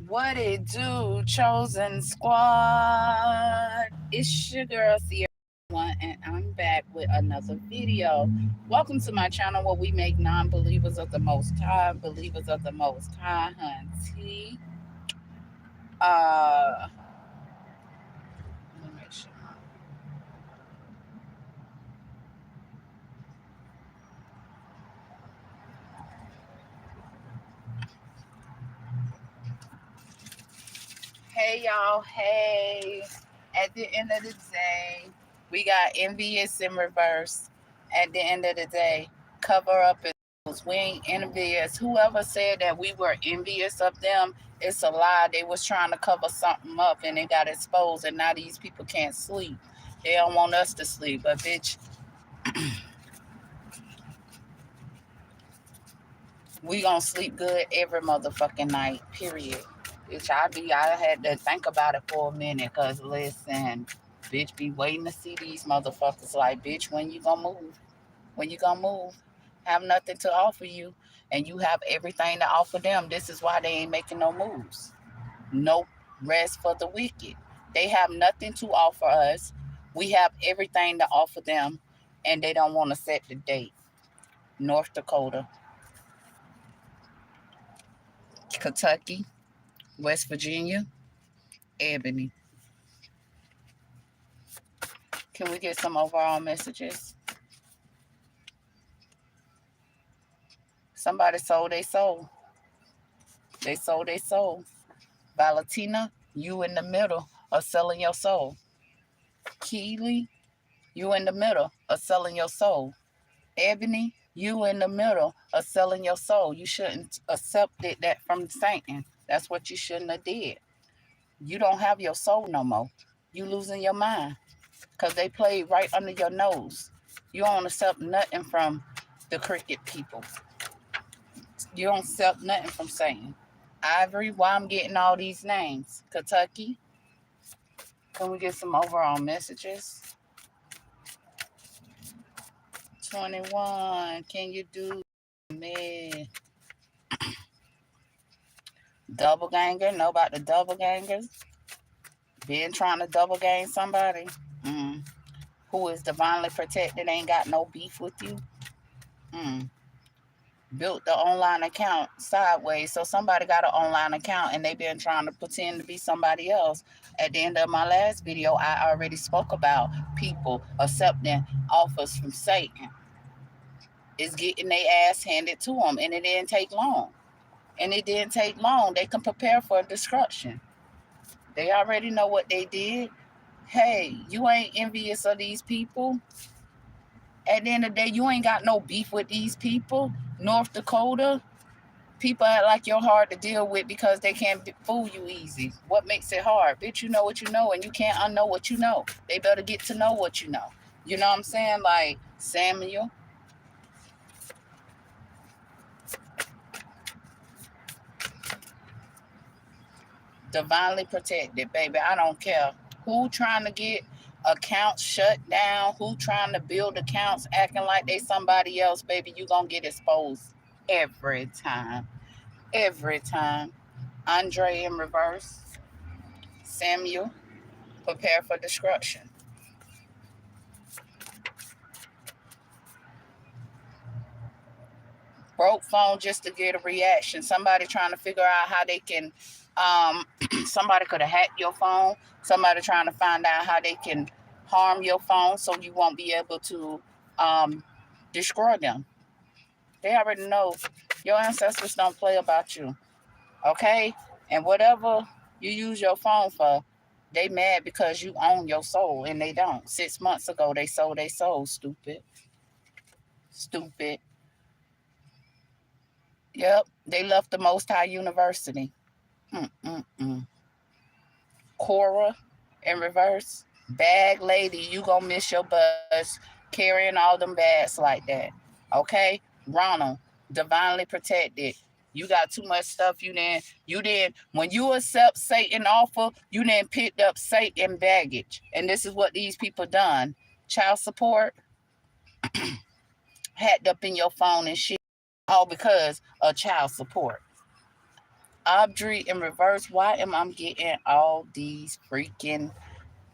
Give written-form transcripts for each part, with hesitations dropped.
What it do, chosen squad? It's your girl Cierra, and I'm back with another video. Welcome to my channel where we make non-believers of the Most High, believers of the Most High, hunty. Let me make sure. Hey y'all, hey. At the end of the day, we got envious in reverse. At the end of the day, cover up is we ain't envious. Whoever said that we were envious of them, it's a lie. They was trying to cover something up and it got exposed, and now these people can't sleep. They don't want us to sleep, but bitch, we gonna sleep good every motherfucking night, period. Bitch, I had to think about it for a minute, cause listen, bitch, be waiting to see these motherfuckers like, bitch, when you gonna move? When you gonna move? Have nothing to offer you, and you have everything to offer them. This is why they ain't making no moves. No rest for the wicked. They have nothing to offer us. We have everything to offer them, and they don't want to set the date. North Dakota, Kentucky, West Virginia, Ebony. Can we get some overall messages? Somebody sold their soul. They sold their soul. Valentina, you in the middle of selling your soul. Keely, you in the middle of selling your soul. Ebony, you in the middle of selling your soul. You shouldn't accepted that from Satan. That's what you shouldn't have did. You don't have your soul no more. You losing your mind because they played right under your nose. You don't accept nothing from the cricket people. You don't accept nothing from Satan. Ivory, why I'm getting all these names? Kentucky, can we get some overall messages? 21, can you do me? Double ganger, know about the double gangers? Been trying to double gang somebody? Who is divinely protected, ain't got no beef with you? Built the online account sideways. So somebody got an online account and they been trying to pretend to be somebody else. At the end of my last video, I already spoke about people accepting offers from Satan. It's getting their ass handed to them, and it didn't take long. They can prepare for destruction. They already know what they did. Hey, you ain't envious of these people. At the end of the day, you ain't got no beef with these people. North Dakota, people act like you're hard to deal with because they can't fool you easy. What makes it hard? Bitch, you know what you know, and you can't unknow what you know. They better get to know what you know. You know what I'm saying? Like Samuel. Divinely protected, baby. I don't care who trying to get accounts shut down, who trying to build accounts acting like they somebody else, baby. You gonna get exposed every time. Every time. Andre in reverse. Samuel, prepare for destruction. Broke phone just to get a reaction. Somebody trying to figure out how they can, somebody could have hacked your phone. Somebody trying to find out how they can harm your phone so you won't be able to destroy them. They already know your ancestors don't play about you. Okay? And whatever you use your phone for, they mad because you own your soul and they don't. 6 months ago, they sold their soul, stupid. Stupid. Yep, they left the Most High University. Mm-mm-mm. Cora in reverse. Bag lady, you gonna miss your bus carrying all them bags like that. Okay? Ronald, divinely protected. You got too much stuff you didn't when you accept Satan offer, you then picked up Satan baggage. And this is what these people done. Child support, hacked up in your phone and shit. All because of child support. Audrey in reverse. Why am I getting all these freaking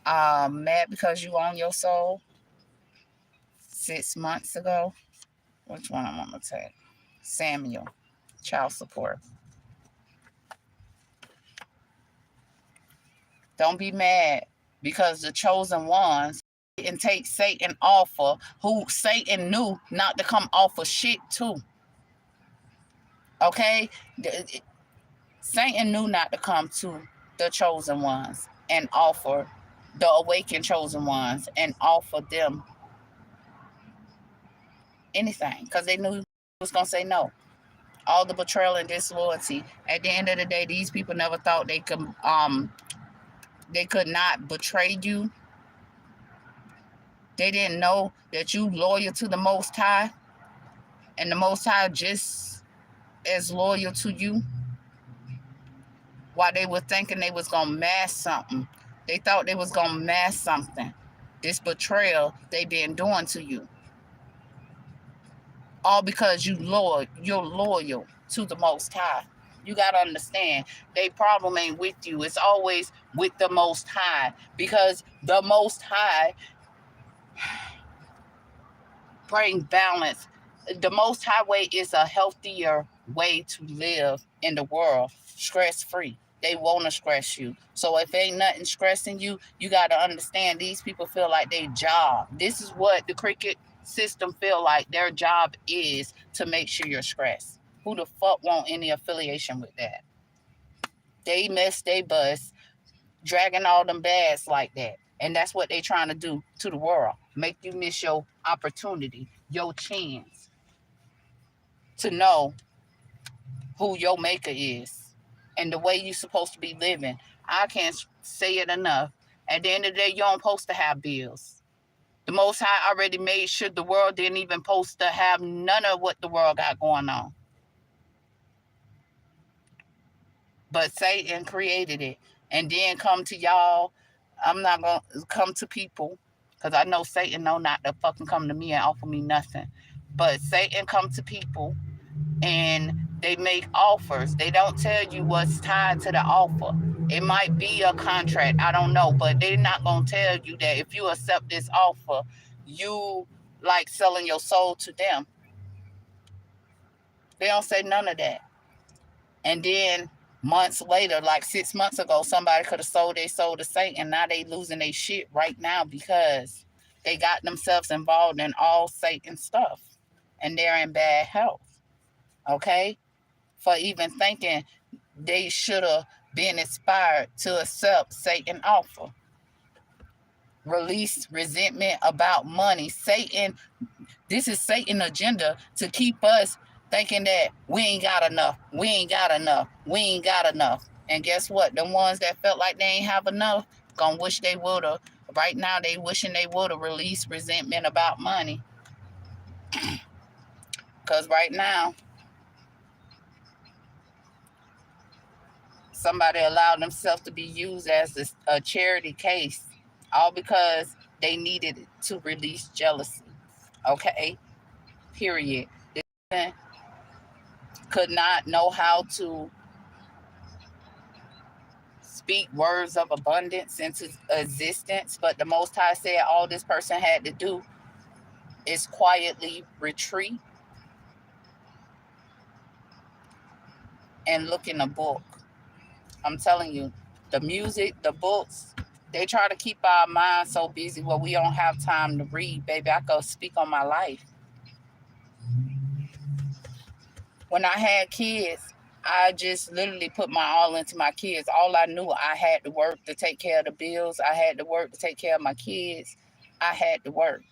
mad because you own your soul 6 months ago? Which one I'm gonna take? Samuel, child support. Don't be mad because the chosen ones and take Satan offer, who Satan knew not to come offer shit to. Okay? Satan knew not to come to the chosen ones and offer the awakened chosen ones and offer them anything because they knew he was going to say no. All the betrayal and disloyalty. At the end of the day, these people never thought they could not betray you. They didn't know that you loyal to the Most High and the Most High just as loyal to you. While they were thinking they was going to mask something. They thought they was going to mask something. This betrayal they been doing to you. All because you're loyal to the Most High. You got to understand, their problem ain't with you. It's always with the Most High. Because the Most High bring balance. The Most High way is a healthier way to live in the world, stress-free. They want to stress you. So if ain't nothing stressing you, you got to understand these people feel like their job. This is what the cricket system feel like their job is, to make sure you're stressed. Who the fuck want any affiliation with that? They mess they bus dragging all them bags like that. And that's what they trying to do to the world. Make you miss your opportunity, your chance to know who your maker is and the way you're supposed to be living. I can't say it enough. At the end of the day, you don't supposed to have bills. The Most High already made sure the world didn't even supposed to have none of what the world got going on. But Satan created it. And then come to y'all. I'm not going to come to people because I know Satan know not to fucking come to me and offer me nothing. But Satan come to people and they make offers. They don't tell you what's tied to the offer. It might be a contract. I don't know. But they're not going to tell you that if you accept this offer, you like selling your soul to them. They don't say none of that. And then months later, like 6 months ago, somebody could have sold their soul to Satan. Now they losing their shit right now because they got themselves involved in all Satan stuff. And they're in bad health. Okay? For even thinking they should have been inspired to accept Satan offer. Release resentment about money. Satan, this is Satan's agenda to keep us thinking that we ain't got enough. We ain't got enough. We ain't got enough. And guess what? The ones that felt like they ain't have enough, gonna wish they would've. Right now, they wishing they would've released resentment about money. Because right now, somebody allowed themselves to be used as a charity case, all because they needed it to release jealousy. Okay? Period. This could not know how to speak words of abundance into existence, but the Most High said all this person had to do is quietly retreat and look in a book. I'm telling you, the music, the books, they try to keep our minds so busy where we don't have time to read. Baby, I go speak on my life. When I had kids, I just literally put my all into my kids. All I knew, I had to work to take care of the bills. I had to work to take care of my kids. I had to work.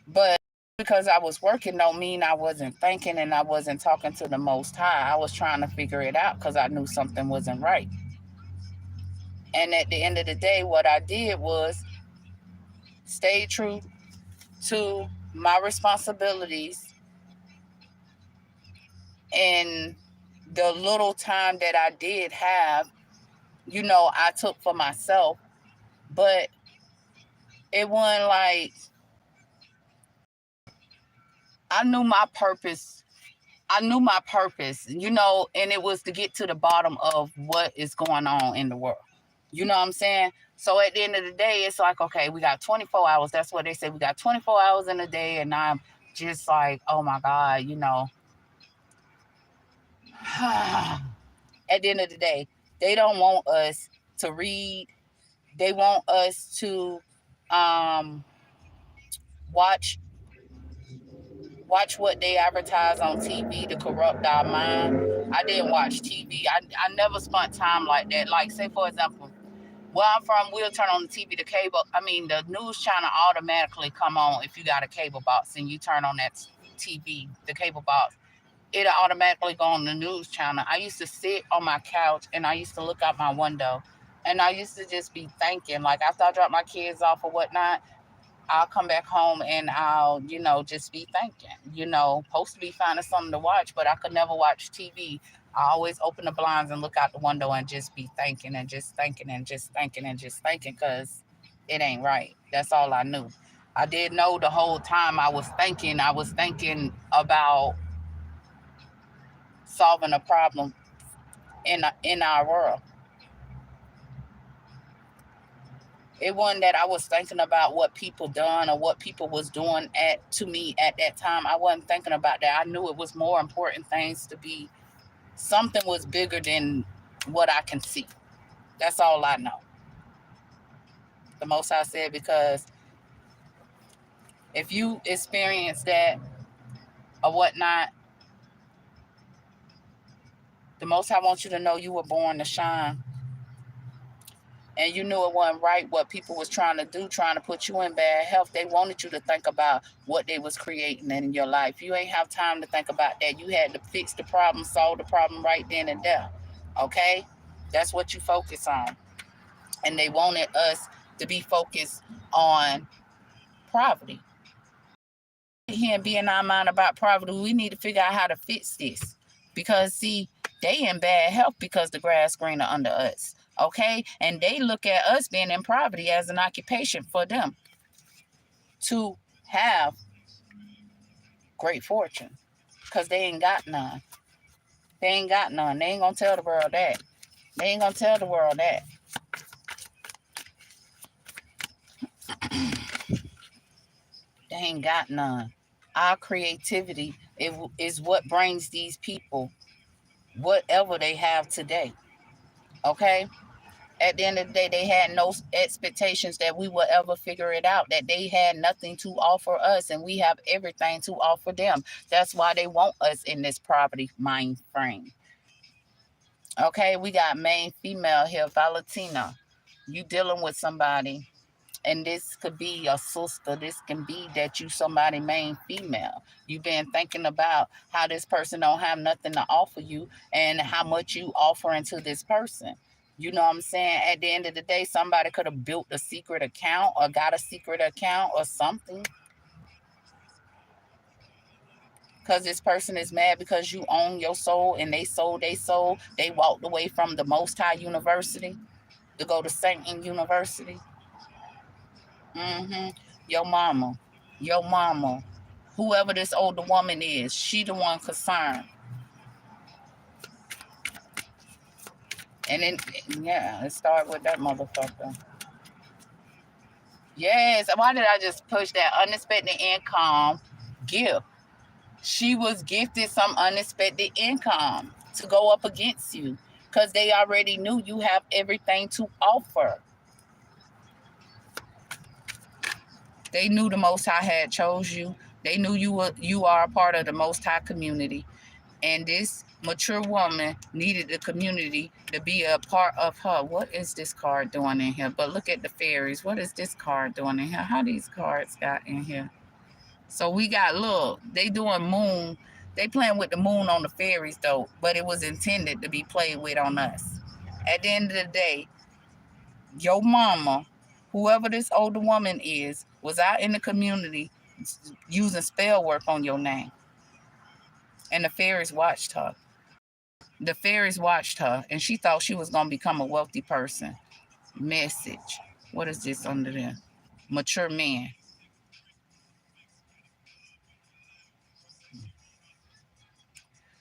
But because I was working don't mean I wasn't thinking and I wasn't talking to the Most High. I was trying to figure it out because I knew something wasn't right. And at the end of the day, what I did was stay true to my responsibilities and the little time that I did have, I took for myself. But it wasn't like I knew my purpose. I knew my purpose, and it was to get to the bottom of what is going on in the world. You know what I'm saying? So at the end of the day, it's like, okay, we got 24 hours. That's what they say. We got 24 hours in a day. And I'm just like, oh my God, At the end of the day, they don't want us to read. They want us to watch what they advertise on TV to corrupt our mind. I didn't watch TV. I never spent time like that. Like, say, for example, where I'm from, we'll turn on the TV, the news channel automatically come on if you got a cable box and you turn on that TV, the cable box. It'll automatically go on the news channel. I used to sit on my couch and I used to look out my window and I used to just be thinking, like after I drop my kids off or whatnot, I'll come back home and I'll, just be thinking, supposed to be finding something to watch, but I could never watch TV. I always open the blinds and look out the window and just be thinking and just thinking and just thinking and just thinking because it ain't right. That's all I knew. I did know the whole time I was thinking about solving a problem in our world. It wasn't that I was thinking about what people done or what people was doing to me at that time. I wasn't thinking about that. I knew it was more important things to be. Something was bigger than what I can see. That's all I know. The Most High said, because if you experience that or whatnot, the Most High wants you to know you were born to shine. And you knew it wasn't right what people was trying to do, trying to put you in bad health. They wanted you to think about what they was creating in your life. You ain't have time to think about that. You had to fix the problem, solve the problem right then and there. Okay? That's what you focus on. And they wanted us to be focused on poverty. Here and be in our mind about poverty, we need to figure out how to fix this. Because, see, they in bad health because the grass greener under us. Okay? And they look at us being in poverty as an occupation for them to have great fortune. Because they ain't got none. They ain't got none. They ain't going to tell the world that. They ain't going to tell the world that. They ain't got none. Our creativity is what brings these people whatever they have today. Okay? At the end of the day, they had no expectations that we would ever figure it out, that they had nothing to offer us, and we have everything to offer them. That's why they want us in this poverty mind frame. Okay, we got main female here, Valentina. You dealing with somebody, and this could be a sister. This can be that you somebody main female. You've been thinking about how this person don't have nothing to offer you and how much you offering to this person. You know what I'm saying? At the end of the day, somebody could have built a secret account or got a secret account or something. Because this person is mad because you own your soul and they sold their soul. They walked away from the Most High University to go to Saint University. Mm-hmm. Your mama, whoever this older woman is, she the one concerned. And then, yeah, it started with that motherfucker. Yes, why did I just push that unexpected income gift? She was gifted some unexpected income to go up against you because they already knew you have everything to offer. They knew the Most High had chose you. They knew you are a part of the Most High community. And this mature woman needed the community to be a part of her. What is this card doing in here? But look at the fairies. What is this card doing in here? How these cards got in here? So we got, look, they doing moon. They playing with the moon on the fairies though, but it was intended to be played with on us. At the end of the day, your mama, whoever this older woman is, was out in the community using spell work on your name. And the fairies watched her. The fairies watched her, and she thought she was going to become a wealthy person. Message. What is this under there? Mature man.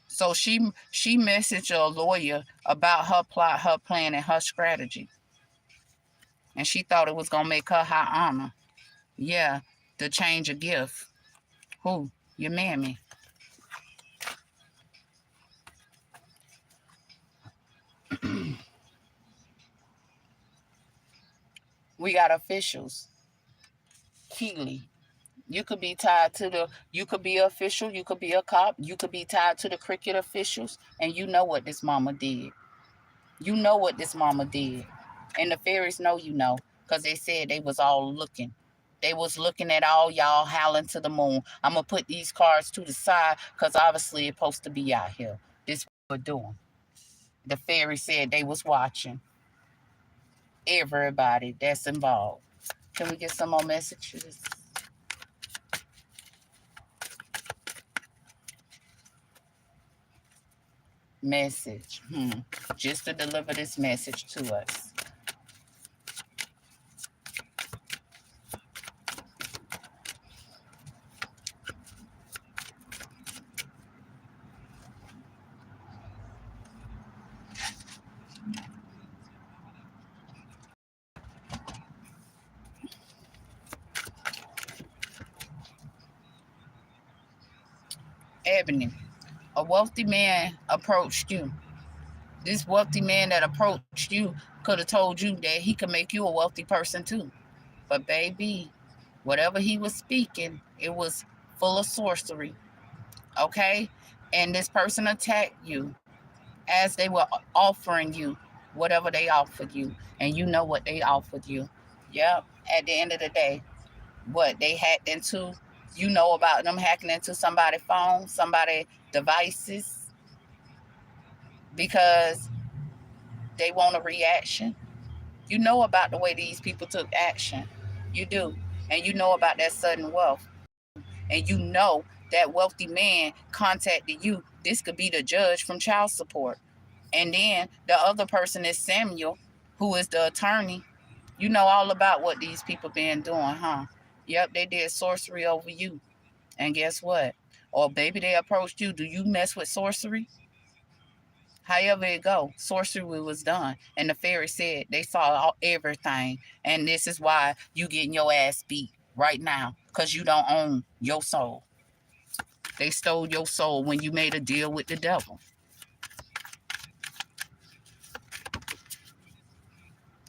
So she messaged a lawyer about her plot, her plan, and her strategy. And she thought it was going to make her high honor. Yeah, to change a gift. Who? Your mammy. We got officials. Keely. You could be tied to you could be an official, you could be a cop, you could be tied to the cricket officials, and you know what this mama did. You know what this mama did. And the fairies know you know, because they said they was all looking. They was looking at all y'all howling to the moon. I'm going to put these cards to the side, because obviously it's supposed to be out here. This what we're doing. The fairies said they was watching. Everybody that's involved. Can we get some more messages? Message. Just to deliver this message to us. Ebony, a wealthy man approached you. This wealthy man that approached you could have told you that he could make you a wealthy person too. But baby, whatever he was speaking, it was full of sorcery. Okay? And this person attacked you as they were offering you whatever they offered you. And you know what they offered you. Yep. At the end of the day, what they hacked into, you know about them hacking into somebody's phone, somebody's devices, because they want a reaction. You know about the way these people took action. You do. And you know about that sudden wealth. And you know that wealthy man contacted you. This could be the judge from child support. And then the other person is Samuel, who is the attorney. You know all about what these people been doing, huh? Yep, they did sorcery over you. And guess what? Or baby, they approached you. Do you mess with sorcery? However it go, sorcery was done. And the fairy said they saw everything. And this is why you getting your ass beat right now. Because you don't own your soul. They stole your soul when you made a deal with the devil.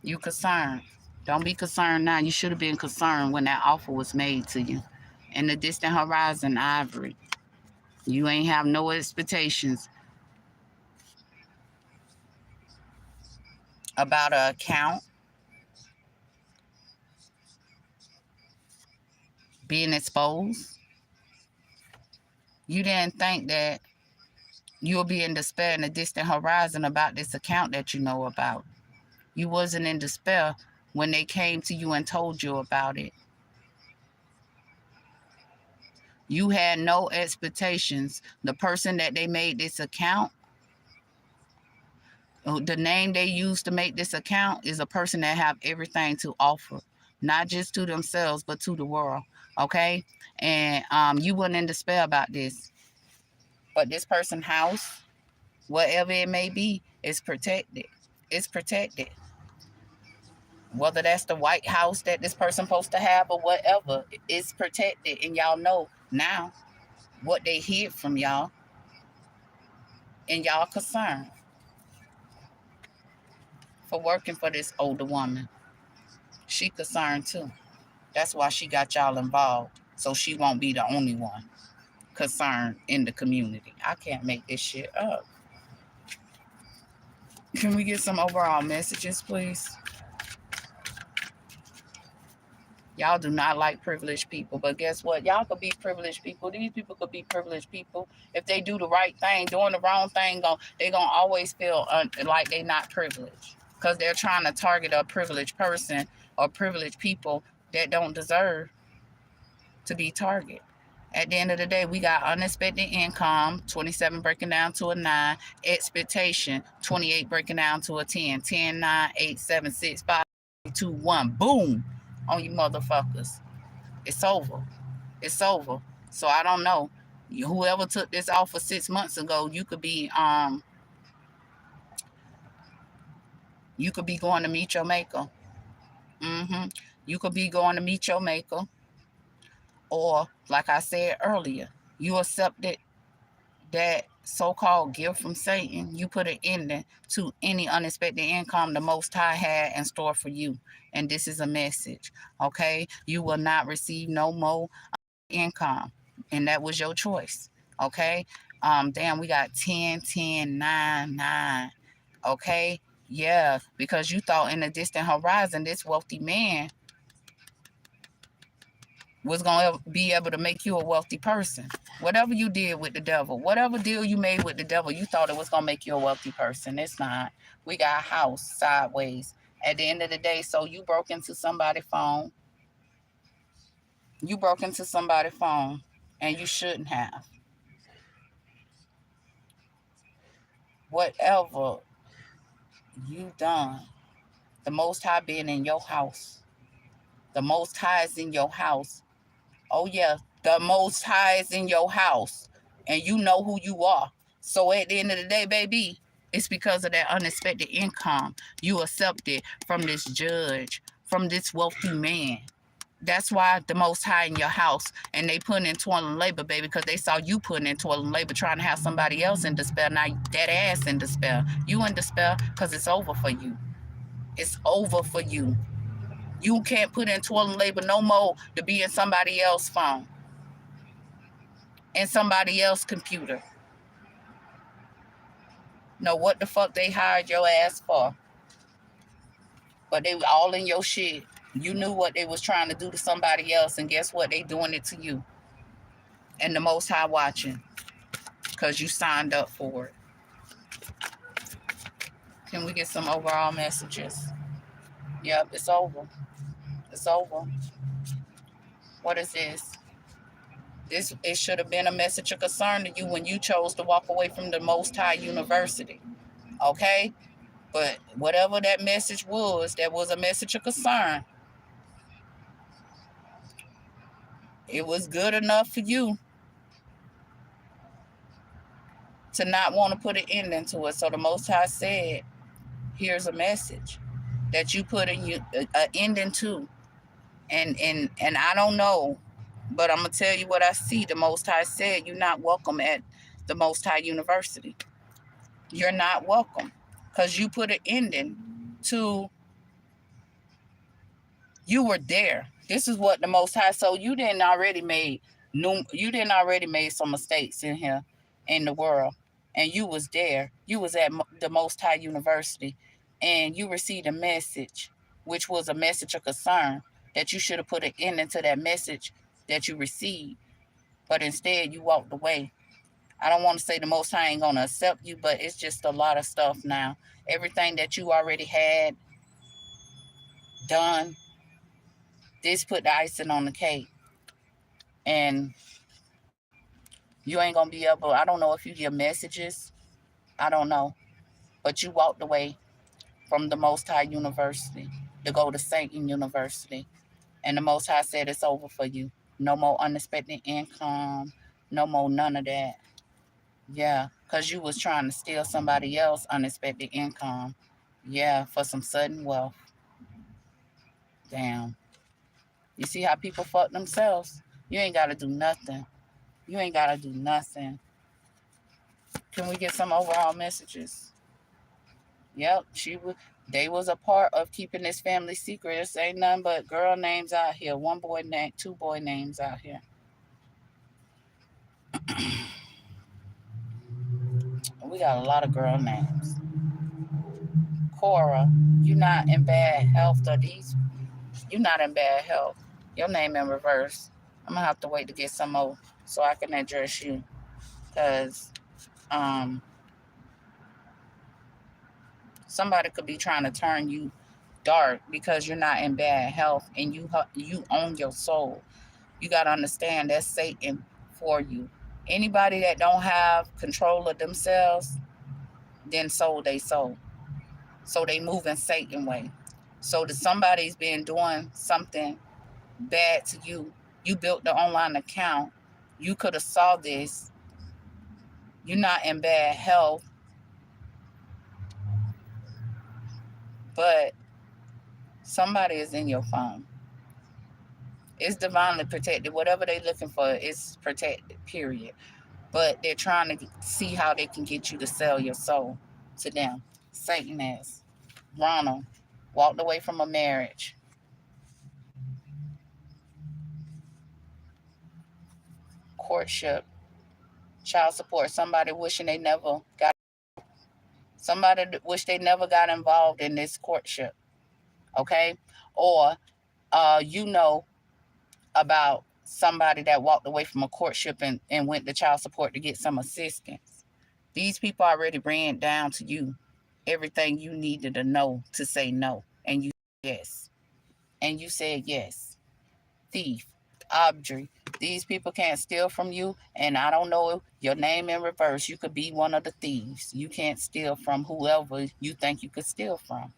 You concerned. Don't be concerned now. You should have been concerned when that offer was made to you. In the distant horizon, Ivory. You ain't have no expectations about an account being exposed. You didn't think that you'll be in despair in the distant horizon about this account that you know about. You wasn't in despair when they came to you and told you about it. You had no expectations. The person that they made this account, the name they used to make this account, is a person that have everything to offer, not just to themselves, but to the world. Okay? And you wasn't in despair about this. But this person's house, whatever it may be, is protected. It's protected. Whether that's the White House that this person supposed to have or whatever, it's protected. And y'all know now. what they hid from y'all, and y'all concerned for working for this older woman. She concerned too. That's why she got y'all involved, so she won't be the only one concerned in the community. I can't make this shit up. Can we get some overall messages, please? Y'all do not like privileged people, but guess what? Y'all could be privileged people. These people could be privileged people. If they do the right thing, doing the wrong thing, they're going to always feel like they're not privileged because they're trying to target a privileged person or privileged people that don't deserve to be targeted. At the end of the day, we got unexpected income, 27 breaking down to a 9, expectation, 28 breaking down to a 10, 10, 9, 8, 7, 6, 5, 2, 1, boom, on you motherfuckers. It's over. It's over. So I don't know. Whoever took this offer 6 months ago, you could be going to meet your maker. You could be going to meet your maker. Or, like I said earlier, you accepted that so-called gift from Satan. You put an ending to any unexpected income the Most High had in store for you. And this is a message, okay? You will not receive no more income. And that was your choice, okay? Damn, we got 10, 10, 9, 9, okay? Yeah, because you thought in the distant horizon, this wealthy man was going to be able to make you a wealthy person. Whatever you did with the devil, whatever deal you made with the devil, you thought it was going to make you a wealthy person. It's not. We got a house sideways. At the end of the day, so you broke into somebody's phone. You broke into somebody's phone, and you shouldn't have. Whatever you done, the Most High being in your house. The Most High is in your house. Oh, yeah, the Most High is in your house, and you know who you are. So at the end of the day, baby, it's because of that unexpected income you accepted from this judge, from this wealthy man. That's why the Most High in your house, and they putting in toiling labor, baby, because they saw you putting in toiling labor, trying to have somebody else in despair. Now that ass in despair. You in despair because it's over for you. It's over for you. You can't put in toiling labor no more to be in somebody else's phone, in somebody else's computer. Know what the fuck they hired your ass for? But they were all in your shit. You knew what they was trying to do to somebody else, and guess what? They doing it to you. And the Most High watching, because you signed up for it. Can we get some overall messages? Yep, it's over. It's over. What is this? It should have been a message of concern to you when you chose to walk away from the Most High University. Okay? But whatever that message was, that was a message of concern. It was good enough for you to not want to put an end into it. So the Most High said, here's a message that you put an ending to. And I don't know, but I'm going to tell you what I see. The Most High said, you're not welcome at the Most High University. You're not welcome because you put an ending to, you were there. This is what the Most High, so you didn't already made some mistakes in here in the world, and you was there. You was at the Most High University, and you received a message, which was a message of concern, that you should have put an end into that message that you received, but instead you walked away. I don't want to say the Most High ain't gonna accept you, but it's just a lot of stuff now. Everything that you already had done, this put the icing on the cake. And you ain't gonna be able, I don't know if you get messages, I don't know. But you walked away from the Most High University to go to Satan University. And the Most High said it's over for you. No more unexpected income, no more none of that. Yeah, because you was trying to steal somebody else unexpected income. Yeah, for some sudden wealth. Damn. You see how people fuck themselves? You ain't got to do nothing. You ain't gotta do nothing. Can we get some overall messages? Yep, they was a part of keeping this family secret. This ain't nothing but girl names out here. One boy name, two boy names out here. We got a lot of girl names. Cora, you not in bad health, or these you not in bad health. Your name in reverse. I'm gonna have to wait to get some more so I can address you. Cause somebody could be trying to turn you dark because you're not in bad health and you own your soul. You got to understand that's Satan for you. Anybody that don't have control of themselves, then sold they soul. So they move in Satan way. So that somebody's been doing something bad to you. You built the online account. You could have saw this. You're not in bad health, but somebody is in your phone. It's divinely protected. Whatever they're looking for is protected, period. But they're trying to see how they can get you to sell your soul to them. Satan is. Ronald walked away from a marriage. Courtship. Child support. Somebody wish they never got involved in this courtship. Okay? Or you know about somebody that walked away from a courtship and went to child support to get some assistance. These people already ran down to you everything you needed to know to say no. And you said yes. And you said yes. Thief, Audrey, these people can't steal from you. And I don't know your name in reverse. You could be one of the thieves. You can't steal from whoever you think you could steal from.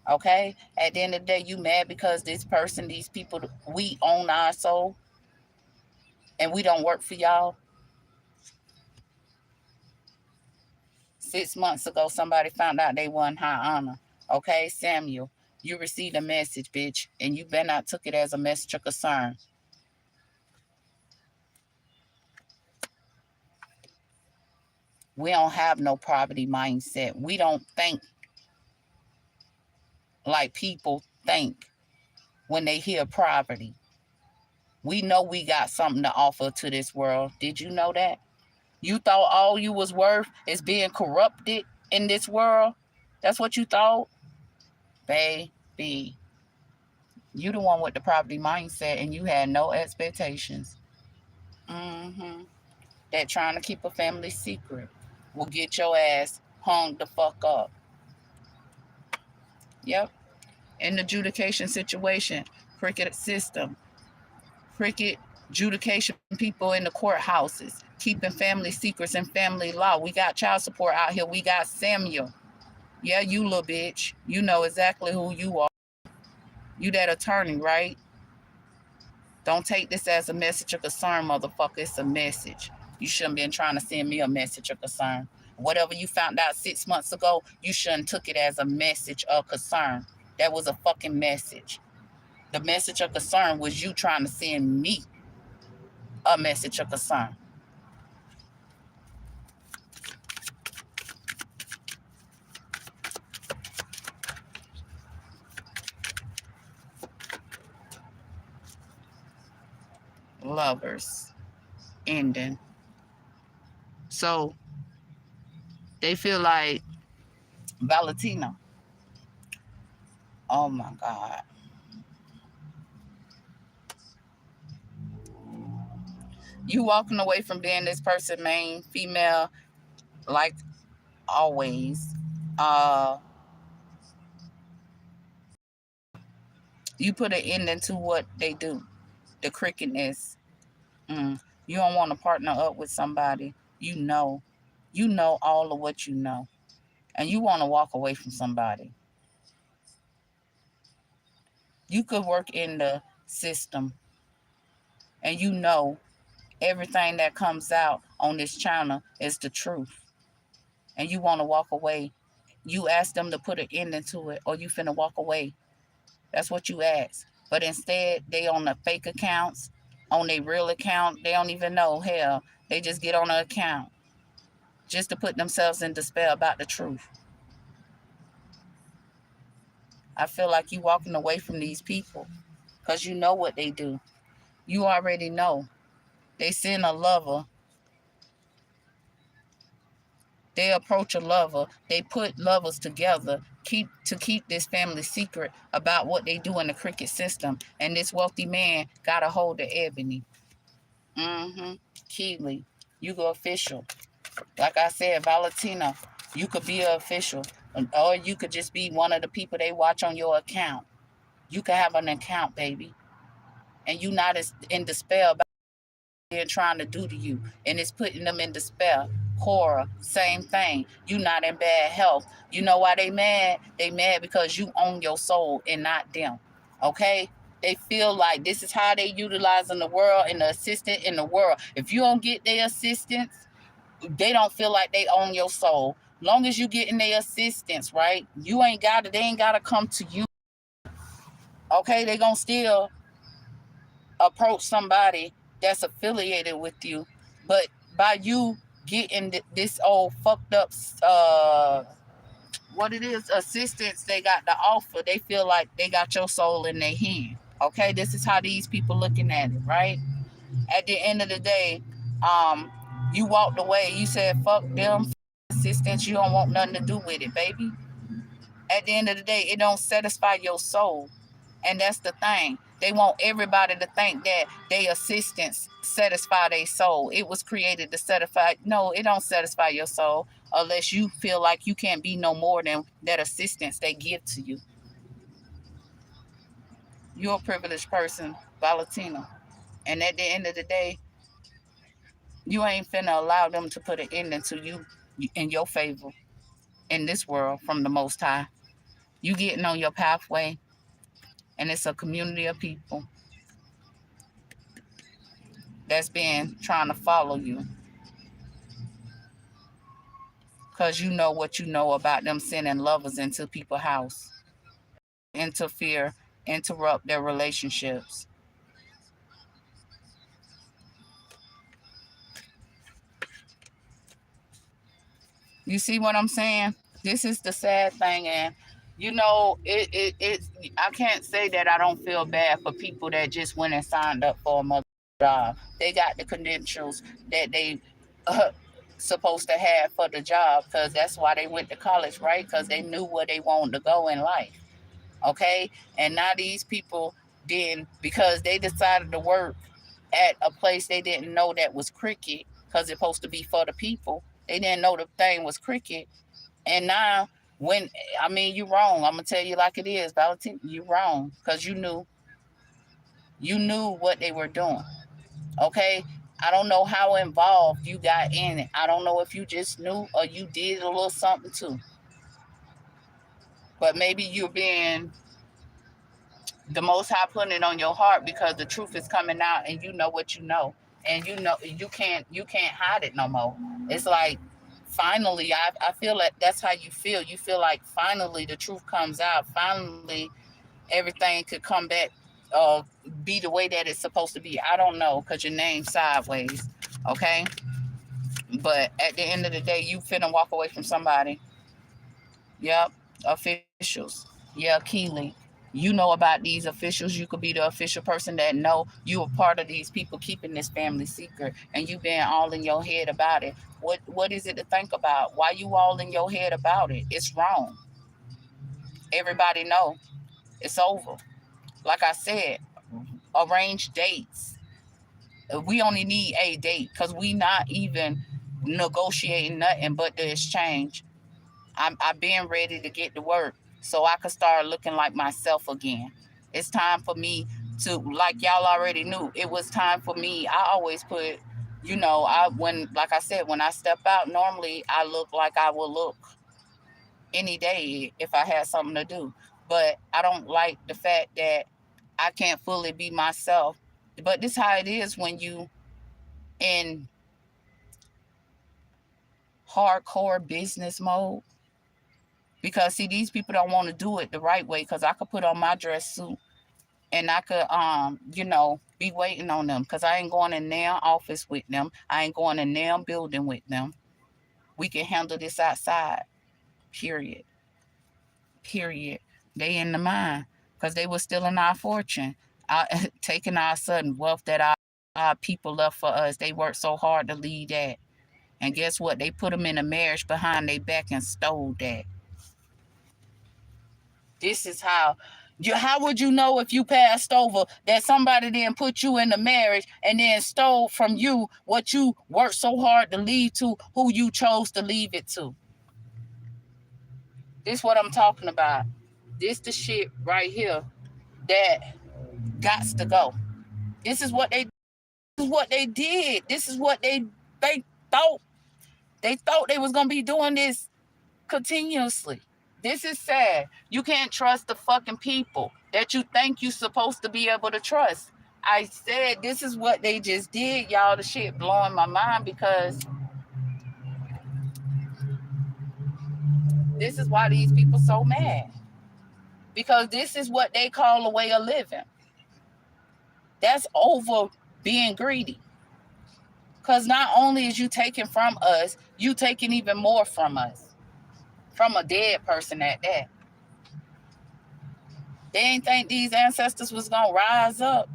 Okay? At the end of the day, you mad because this person, these people, we own our soul and we don't work for y'all. 6 months ago, somebody found out they won high honor. Okay, Samuel, you received a message, bitch, and you better not took it as a message of concern. We don't have no poverty mindset. We don't think like people think when they hear poverty. We know we got something to offer to this world. Did you know that? You thought all you was worth is being corrupted in this world? That's what you thought? Baby, you the one with the poverty mindset and you had no expectations. Mm-hmm. That trying to keep a family secret will get your ass hung the fuck up. Yep. In the adjudication situation, cricket system, cricket adjudication people in the courthouses, keeping family secrets and family law. We got child support out here. We got Samuel. Yeah, you little bitch. You know exactly who you are. You that attorney, right? Don't take this as a message of concern, motherfucker. It's a message. You shouldn't been trying to send me a message of concern. Whatever you found out 6 months ago, you shouldn't took it as a message of concern. That was a fucking message. The message of concern was you trying to send me a message of concern. Lovers ending. So they feel like Valentino. Oh my God. You walking away from being this person, main female, like always. You put an ending to what they do. The crookedness. You don't want to partner up with somebody. You know all of what you know. And you want to walk away from somebody. You could work in the system and you know everything that comes out on this channel is the truth. And you want to walk away. You ask them to put an ending to it or you finna walk away. That's what you ask. But instead, they on the fake accounts, on their real account, they don't even know. Hell, They just get on an account just to put themselves in despair about the truth. I feel like you walking away from these people because you know what they do. You already know. They send a lover. They approach a lover. They put lovers together to keep this family secret about what they do in the cricket system. And this wealthy man got a hold of Ebony. Keely, you go official. Like I said, Valentina, you could be an official. Or you could just be one of the people they watch on your account. You could have an account, baby. And you not as in despair about what they're trying to do to you. And it's putting them in despair. Horror, same thing. You not in bad health. You know why they mad? They mad because you own your soul and not them. Okay? They feel like this is how they utilizing the world and the assistant in the world. If you don't get their assistance, they don't feel like they own your soul. Long as you getting their assistance, right? You ain't got it. They ain't got to come to you. Okay? They gonna still approach somebody that's affiliated with you, but by you getting this old fucked up what it is assistance they got to offer, they feel like they got your soul in their hand. Okay, this is how these people looking at it, right? At the end of the day, you walked away, you said fuck them assistance, you don't want nothing to do with it, baby. At the end of the day, it don't satisfy your soul. And that's the thing. They want everybody to think that their assistance satisfy their soul. It was created to satisfy. No, it don't satisfy your soul unless you feel like you can't be no more than that assistance they give to you. You're a privileged person, Valentina. And at the end of the day, you ain't finna allow them to put an ending to you in your favor in this world from the Most High. You getting on your pathway, and it's a community of people that's been trying to follow you because you know what you know about them sending lovers into people's house, interfere, interrupt their relationships. You see what I'm saying? This is the sad thing, and you know, it I can't say that I don't feel bad for people that just went and signed up for a mother job. They got the credentials that they uh, supposed to have for the job because that's why they went to college, right? Because they knew where they wanted to go in life. Okay, and now these people then because they decided to work at a place they didn't know that was cricket because it's supposed to be for the people. They didn't know the thing was cricket, and now when I mean you wrong, I'm gonna tell you like it is, Valentin, you wrong because you knew what they were doing. Okay, I don't know how involved you got in it. I don't know if you just knew or you did a little something too, but maybe you're being the Most High putting it on your heart because the truth is coming out and you know what you know, and you know you can't hide it no more. It's like finally I feel like that's how you feel. You feel like finally the truth comes out. Finally everything could come back, uh, be the way that it's supposed to be. I don't know because your name's sideways, okay? But at the end of the day, you finna walk away from somebody. Yep, officials. Yeah, Keely. You know about these officials. You could be the official person that know you are part of these people keeping this family secret, and you been all in your head about it. What is it to think about? Why you all in your head about it? It's wrong. Everybody know it's over. Like I said, arrange dates. We only need a date because we not even negotiating nothing but the exchange. I've been ready to get to work so I could start looking like myself again. It's time for me to, like y'all already knew, it was time for me. I always put, like I said, when I step out, normally I look like I will look any day if I had something to do. But I don't like the fact that I can't fully be myself. But this how it is when you in hardcore business mode. Because see, these people don't want to do it the right way. Because I could put on my dress suit and I could, Be waiting on them, because I ain't going in their office with them. I ain't going in their building with them. We can handle this outside. Period. Period. They in the mind, because they were stealing our fortune, taking our sudden wealth that our people left for us. They worked so hard to leave that. And guess what? They put them in a marriage behind their back and stole that. This is how would you know if you passed over that somebody didn't put you in a marriage and then stole from you what you worked so hard to leave to who you chose to leave it to? This is what I'm talking about. This the shit right here that gots to go. This is what they did. This is what they thought. They thought they was gonna be doing this continuously. This is sad. You can't trust the fucking people that you think you're supposed to be able to trust. I said this is what they just did, y'all. The shit blowing my mind, because this is why these people so mad. Because this is what they call a way of living. That's over being greedy. Because not only is you taking from us, you taking even more from us. From a dead person at that. They ain't think these ancestors was going to rise up,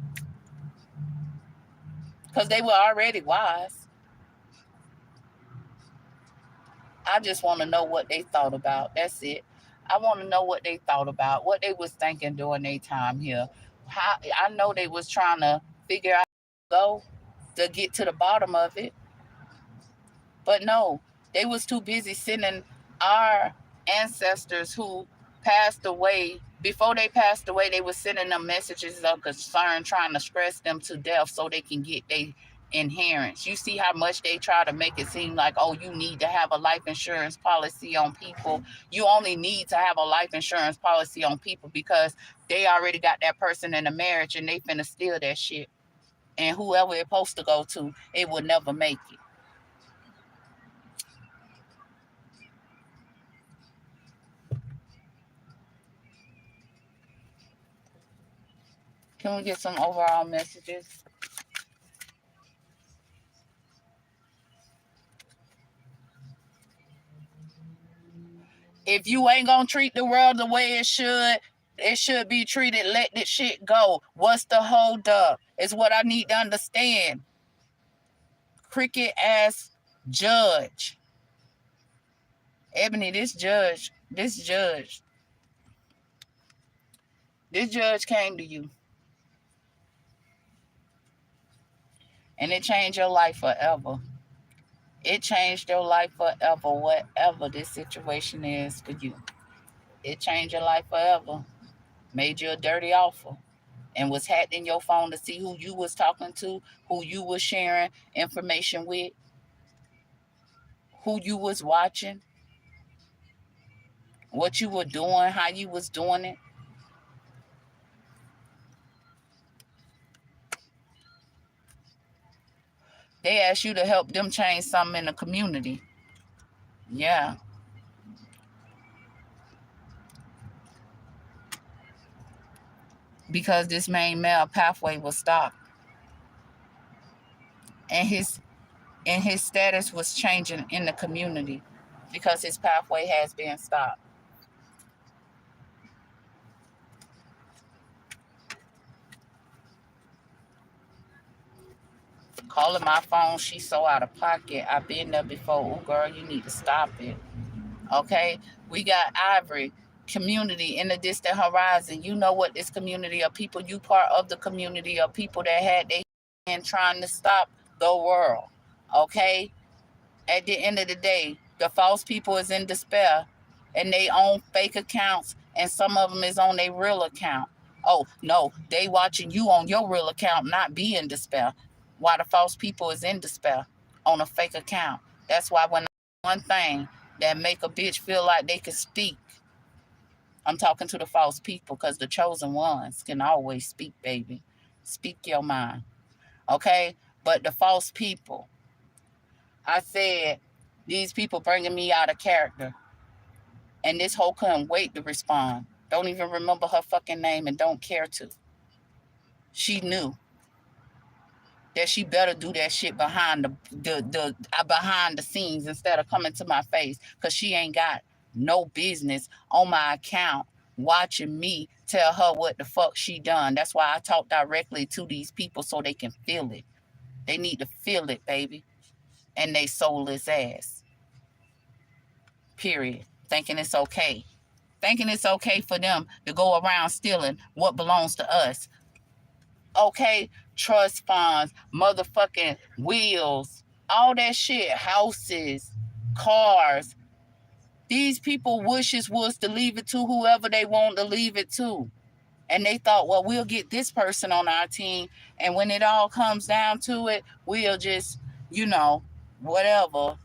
because they were already wise. I just want to know what they thought about. That's it. I want to know what they thought about, what they was thinking during their time here. I know they was trying to figure out go to get to the bottom of it. But no, they was too busy sending our ancestors who passed away. Before they passed away, they were sending them messages of concern, trying to stress them to death so they can get their inheritance. You see how much they try to make it seem like, oh, you need to have a life insurance policy on people. You only need to have a life insurance policy on people because they already got that person in a marriage and they finna steal that shit. And whoever it's supposed to go to, it will never make it. Can we get some overall messages? If you ain't gonna treat the world the way it should be treated. Let this shit go. What's the hold up? Is what I need to understand. Cricket ass judge. Ebony, this judge came to you. And it changed your life forever. It changed your life forever, whatever this situation is for you. It changed your life forever. Made you a dirty offer. And was hacked in your phone to see who you was talking to, who you was sharing information with, who you was watching, what you were doing, how you was doing it. They asked you to help them change something in the community. Yeah. Because this main male pathway was stopped. And his status was changing in the community because his pathway has been stopped. Calling my phone, she's so out of pocket. I've been there before. Oh, girl, you need to stop it. Okay? We got Ivory, community in the distant horizon. You know what this community of people, you part of the community of people that had their hand trying to stop the world. Okay? At the end of the day, the false people is in despair and they own fake accounts, and some of them is on their real account. Oh, no, they watching you on your real account not be in despair, while the false people is in despair on a fake account. That's why when one thing that make a bitch feel like they can speak, I'm talking to the false people, because the chosen ones can always speak, baby. Speak your mind, okay? But the false people, I said, these people bringing me out of character. And this hoe couldn't wait to respond. Don't even remember her fucking name and don't care to. She knew. that she better do that shit behind behind the scenes instead of coming to my face, because she ain't got no business on my account watching me tell her what the fuck she done. That's why I talk directly to these people so they can feel it. They need to feel it, baby. And they soulless ass. Period. Thinking it's okay. Thinking it's okay for them to go around stealing what belongs to us. Okay, trust funds, motherfucking wheels, all that shit, houses, cars. These people wishes was to leave it to whoever they want to leave it to. And they thought, well, we'll get this person on our team. And when it all comes down to it, we'll just, whatever,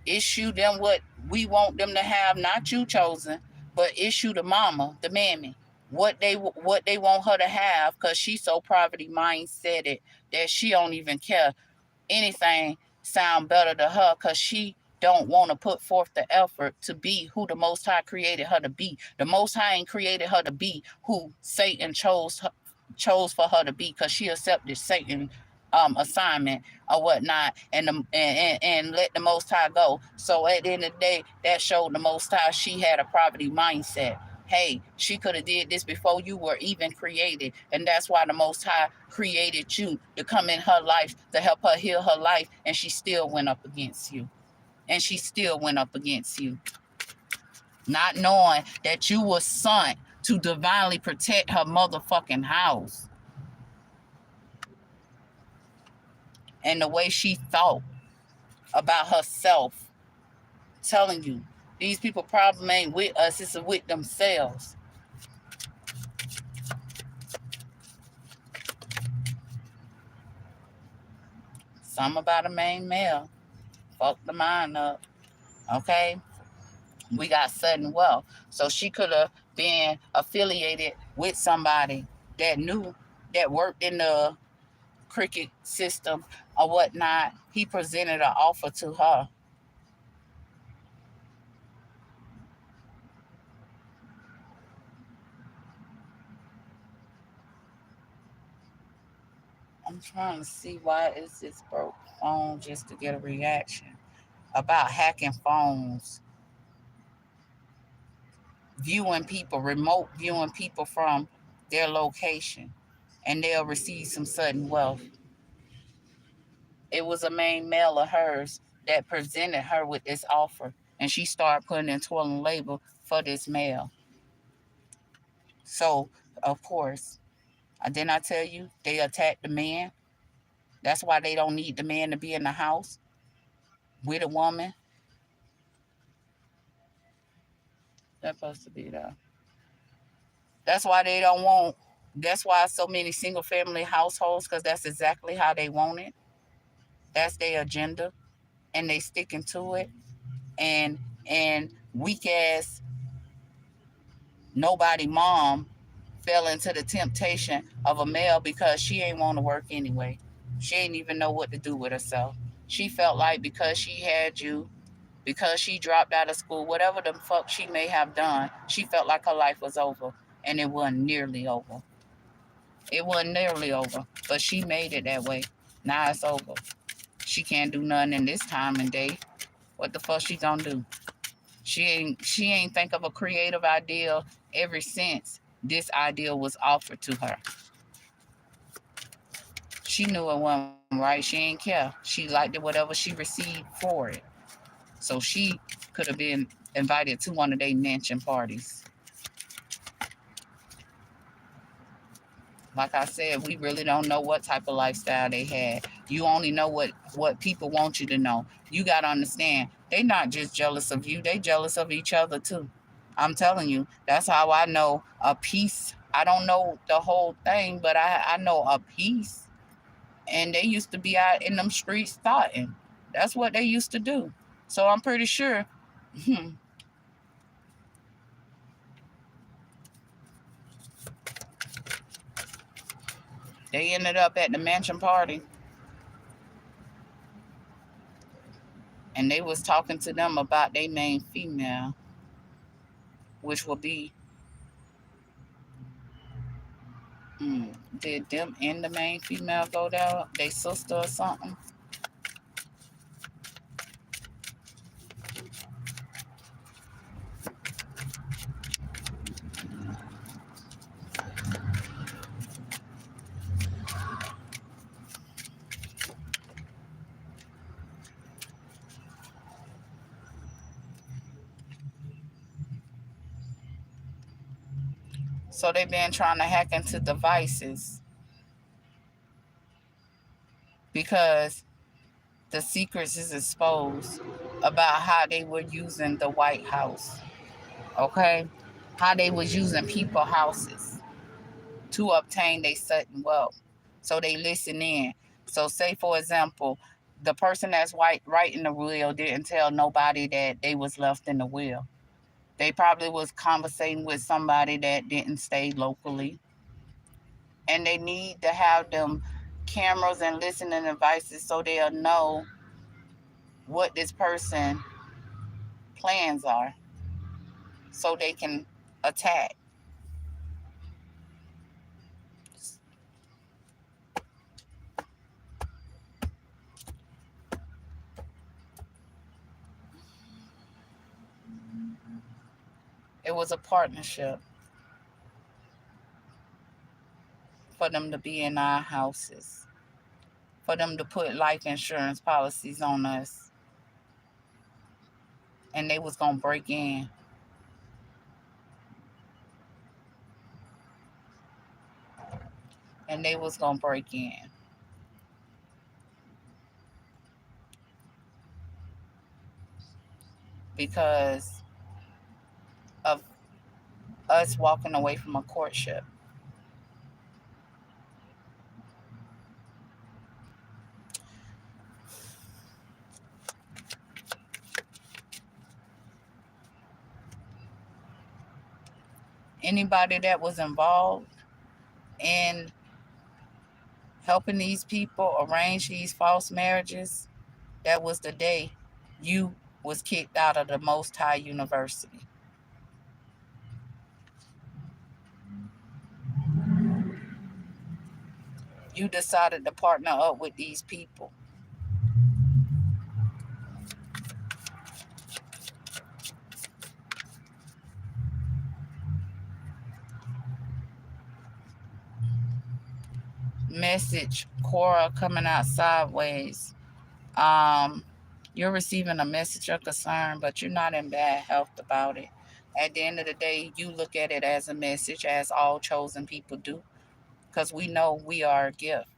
issue them what we want them to have, not you chosen, but issue the mama, the mammy, what they want her to have, because she's so poverty mindseted that she don't even care anything sound better to her, because she don't want to put forth the effort to be who the Most High created her to be. The Most High ain't created her to be who Satan chose for her to be, because she accepted Satan assignment or whatnot, and let the Most High go. So at the end of the day, that showed the Most High she had a poverty mindset. Hey, she could have did this before you were even created, and that's why the Most High created you to come in her life to help her heal her life, and she still went up against you. And she still went up against you, not knowing that you were sent to divinely protect her motherfucking house. And the way she thought about herself, telling you, these people problem ain't with us, it's with themselves. Something about a main male. Fuck the mind up. Okay? We got sudden wealth. So she could have been affiliated with somebody that knew, that worked in the cricket system or whatnot. He presented an offer to her. I'm trying to see why is this broke phone just to get a reaction about hacking phones, remote viewing people from their location, and they'll receive some sudden wealth. It was a main male of hers that presented her with this offer, and she started putting in toil and labor for this male. So, of course, didn't I tell you they attacked the man? That's why they don't need the man to be in the house with a woman. That's supposed to be there. That's why they don't want. That's why so many single family households, because that's exactly how they want it. That's their agenda, and they sticking to it. And weak ass nobody mom fell into the temptation of a male because she ain't want to work anyway. She ain't even know what to do with herself. She felt like because she had you, because she dropped out of school, whatever the fuck she may have done, she felt like her life was over. And it wasn't nearly over. It wasn't nearly over. But she made it that way. Now it's over. She can't do nothing in this time and day. What the fuck she gonna do? She ain't think of a creative idea ever since this idea was offered to her. She knew it wasn't right. She ain't care. She liked it, whatever she received for it. So she could have been invited to one of their mansion parties. Like I said, we really don't know what type of lifestyle they had. You only know what people want you to know. You got to understand, they not just jealous of you. They jealous of each other too. I'm telling you, that's how I know a piece. I don't know the whole thing, but I know a piece. And they used to be out in them streets thotting. That's what they used to do. So I'm pretty sure they ended up at the mansion party, and they was talking to them about their main female, which will be Did them and the main female go down? They sister or something? So they've been trying to hack into devices because the secrets is exposed about how they were using the White House. Okay? How they was using people houses to obtain their certain wealth. So they listen in. So say for example, the person that's writing the will didn't tell nobody that they was left in the will. They probably was conversating with somebody that didn't stay locally. And they need to have them cameras and listening devices so they'll know what this person plans are so they can attack. It was a partnership for them to be in our houses, for them to put life insurance policies on us, and they was gonna break in. And they was gonna break in because of us walking away from a courtship. Anybody that was involved in helping these people arrange these false marriages, that was the day you was kicked out of the Most High University. You decided to partner up with these people. Message, Cora coming out sideways. You're receiving a message of concern, but you're not in bad health about it. At the end of the day, you look at it as a message, as all chosen people do, because we know we are a gift.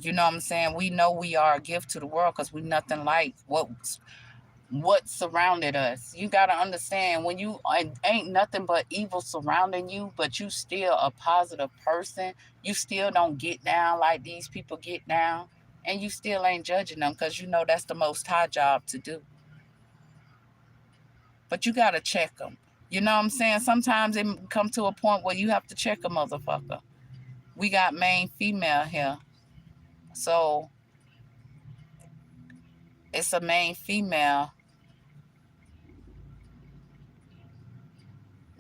You know what I'm saying? We know we are a gift to the world because we nothing like what surrounded us. You got to understand when you ain't nothing but evil surrounding you, but you still a positive person. You still don't get down like these people get down, and you still ain't judging them because you know that's the Most High job to do. But you got to check them. You know what I'm saying? Sometimes it come to a point where you have to check a motherfucker. We got main female here, so it's a main female.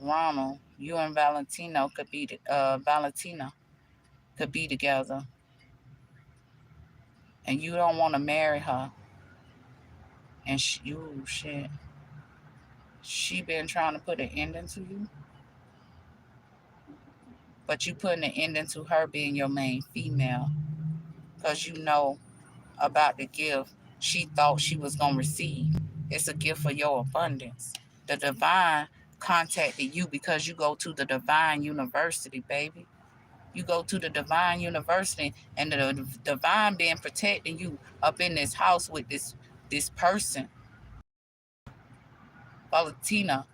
Ronald, you and Valentino could be Valentina could be together, and you don't want to marry her. And shit, she been trying to put an ending to you, but you putting an ending to her being your main female, because you know about the gift she thought she was gonna receive. It's a gift for your abundance. The divine contacted you because you go to the divine university, baby. You go to the divine university, and the divine being protecting you up in this house with this person. Valentina,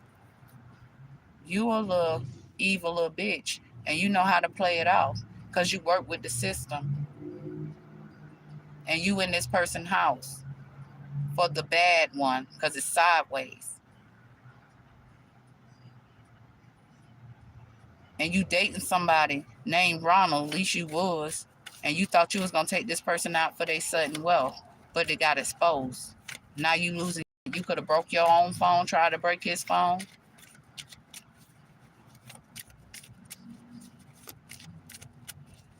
you a little evil little bitch, and you know how to play it off because you work with the system, and you in this person's house for the bad one because it's sideways. And you dating somebody named Ronald, at least you was, and you thought you was gonna take this person out for their sudden wealth, but it got exposed. Now you losing. You could have broke your own phone, tried to break his phone.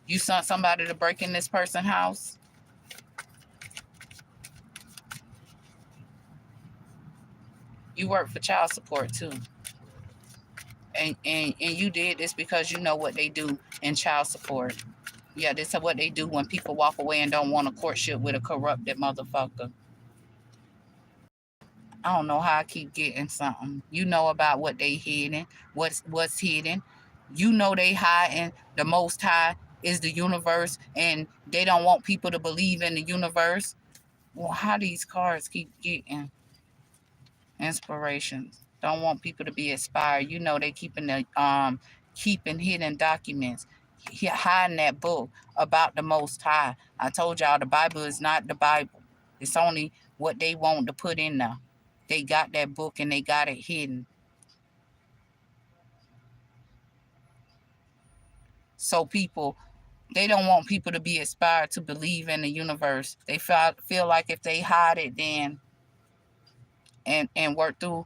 You sent somebody to break in this person's house. You work for child support too. And you did this because you know what they do in child support. Yeah, this is what they do when people walk away and don't want a courtship with a corrupted motherfucker. I don't know how I keep getting something. You know about what they hidden, what's hidden. You know they hiding the most high is the universe, and they don't want people to believe in the universe. Well, how these cards keep getting inspirations? Don't want people to be inspired. You know they keeping hidden documents, hiding that book about the most high. I told y'all the Bible is not the Bible. It's only what they want to put in there. They got that book and they got it hidden. So they don't want people to be inspired to believe in the universe. They feel like if they hide it then and work through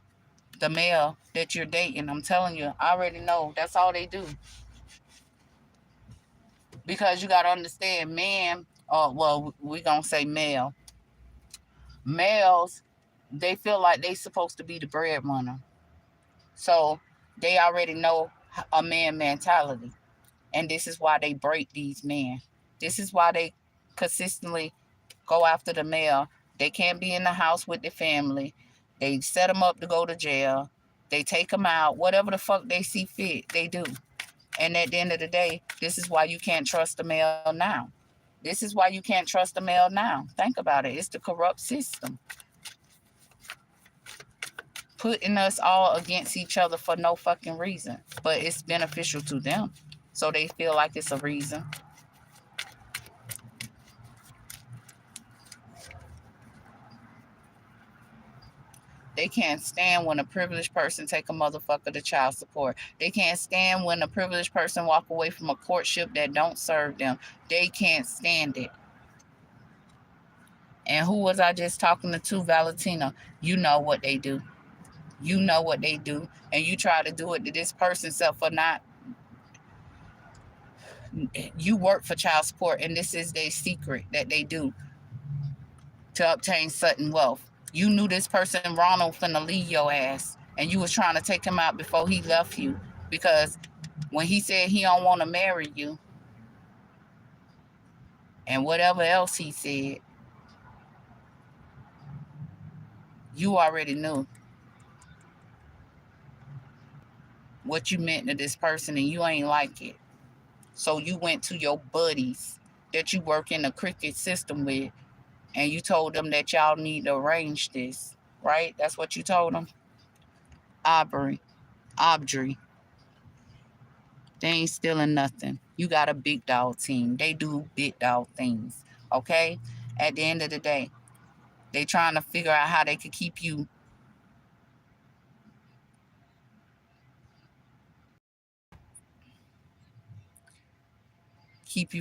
the male that you're dating, I'm telling you, I already know that's all they do. Because you got to understand, men, well, we going to say males, they feel like they supposed to be the breadwinner. So they already know a man mentality. And this is why they break these men. This is why they consistently go after the male. They can't be in the house with the family. They set them up to go to jail. They take them out. Whatever the fuck they see fit, they do. And at the end of the day, this is why you can't trust the male now. This is why you can't trust the male now. Think about it. It's the corrupt system putting us all against each other for no fucking reason. But it's beneficial to them. So they feel like it's a reason. They can't stand when a privileged person take a motherfucker to child support. They can't stand when a privileged person walk away from a courtship that don't serve them. They can't stand it. And who was I just talking to? Valentina. You know what they do. You know what they do. And you try to do it to this person self for not. You work for child support, and this is their secret that they do to obtain sudden wealth. You knew this person, Ronald, finna leave your ass, and you was trying to take him out before he left you because when he said he don't want to marry you and whatever else he said, you already knew what you meant to this person and you ain't like it. So you went to your buddies that you work in the cricket system with and you told them that y'all need to arrange this, right? That's what you told them? Audrey. They ain't stealing nothing. You got a big dog team. They do big dog things, okay? At the end of the day, they trying to figure out how they could keep you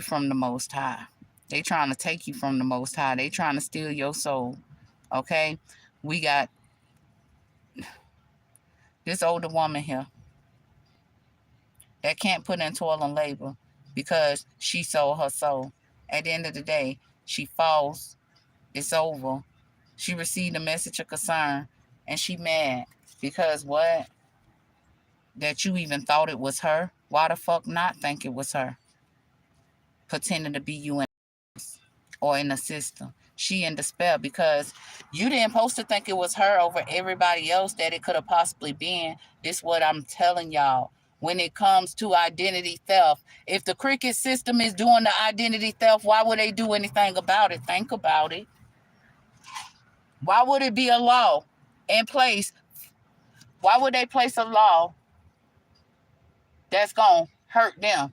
from the Most High. They trying to take you from the Most High. They trying to steal your soul, okay? We got this older woman here that can't put in toil and labor because she sold her soul. At the end of the day, she falls. It's over. She received a message of concern, and she mad because what? That you even thought it was her? Why the fuck not think it was her? Pretending to be you or in the system. She in despair because you didn't supposed to think it was her over everybody else that it could have possibly been. This what I'm telling y'all. When it comes to identity theft, if the cricket system is doing the identity theft, why would they do anything about it? Think about it. Why would it be a law in place? Why would they place a law that's going to hurt them?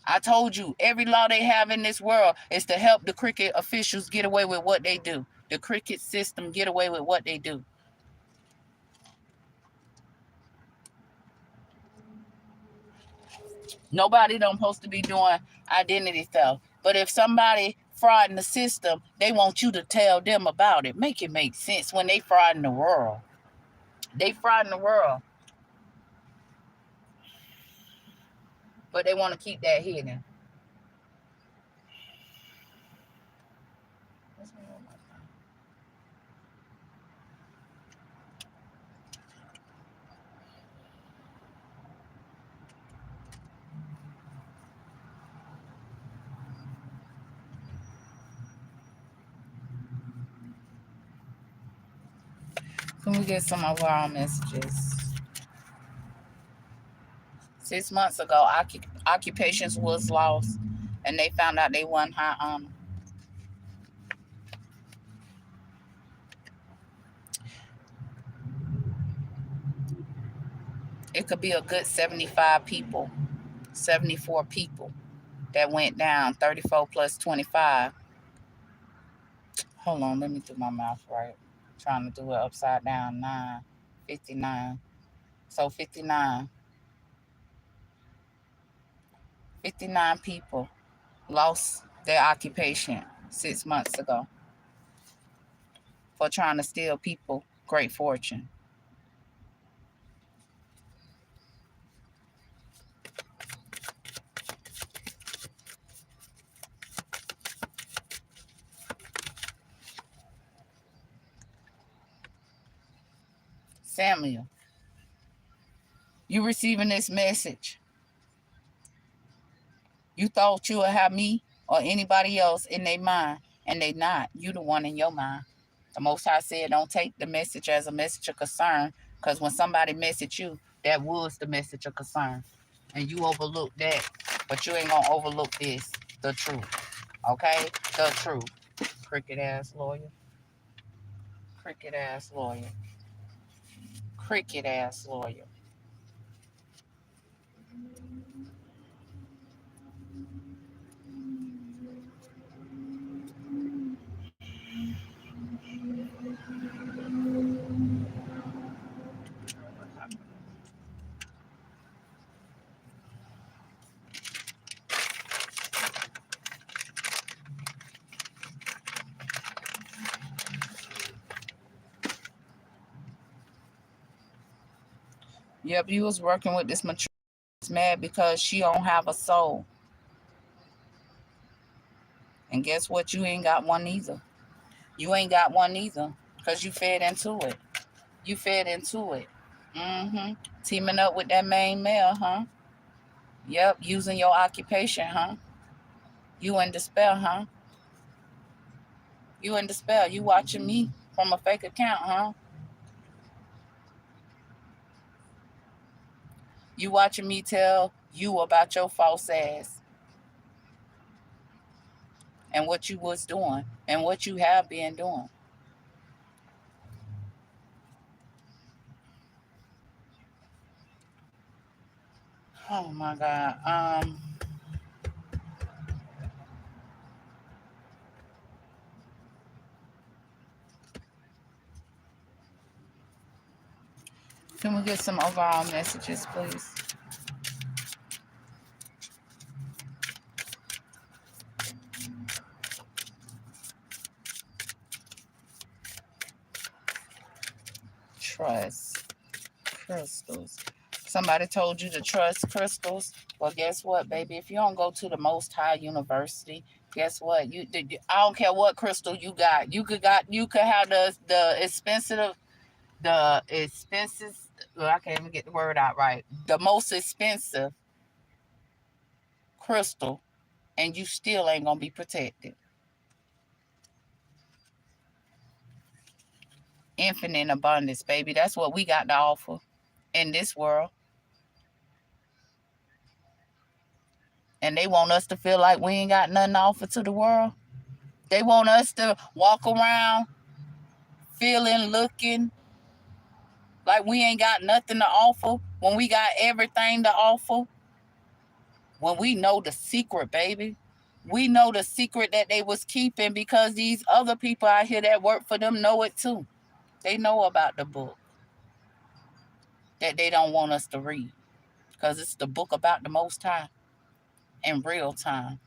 I told you, every law they have in this world is to help the cricket officials get away with what they do. The cricket system get away with what they do. Nobody don't supposed to be doing identity theft. But if somebody fraud in the system, they want you to tell them about it. Make it make sense when they fraud in the world. They fraud in the world. But they want to keep that hidden. Can we get some overall messages? 6 months ago, occupations was lost, and they found out they won high honor. It could be a good 75 people, 74 people that went down. 34 plus 25. Hold on, let me do my math right. Trying to do it upside down. 9, 59. So 59. 59 people lost their occupation 6 months ago for trying to steal people great fortune. Samuel, you receiving this message. You thought you would have me or anybody else in their mind, and they not. You the one in your mind. The Most High said, don't take the message as a message of concern, because when somebody message you, that was the message of concern. And you overlook that, but you ain't going to overlook this, the truth. Okay? The truth. Cricket ass lawyer. Cricket ass lawyer. Cricket ass lawyer. Yep, you was working with this mature mad because she don't have a soul. And guess what? You ain't got one either. You ain't got one either because you fed into it. You fed into it. Mm-hmm. Teaming up with that main male, huh? Yep. Using your occupation, huh? You in despair, huh? You in despair. You watching me from a fake account, huh? You watching me tell you about your false ass and what you was doing and what you have been doing. Oh my God. Can we get some overall messages, please? Trust crystals. Somebody told you to trust crystals. Well, guess what, baby? If you don't go to the Most High University, guess what? I don't care what crystal you got. You could have the expensive, the expensive. Well, I can't even get the word out right. The most expensive crystal, and you still ain't gonna be protected. Infinite abundance, baby. That's what we got to offer in this world. And they want us to feel like we ain't got nothing to offer to the world. They want us to walk around feeling, looking like we ain't got nothing to offer when we got everything to offer. When we know the secret, baby. We know the secret that they was keeping because these other people out here that work for them know it too. They know about the book that they don't want us to read because it's the book about the Most High in real time.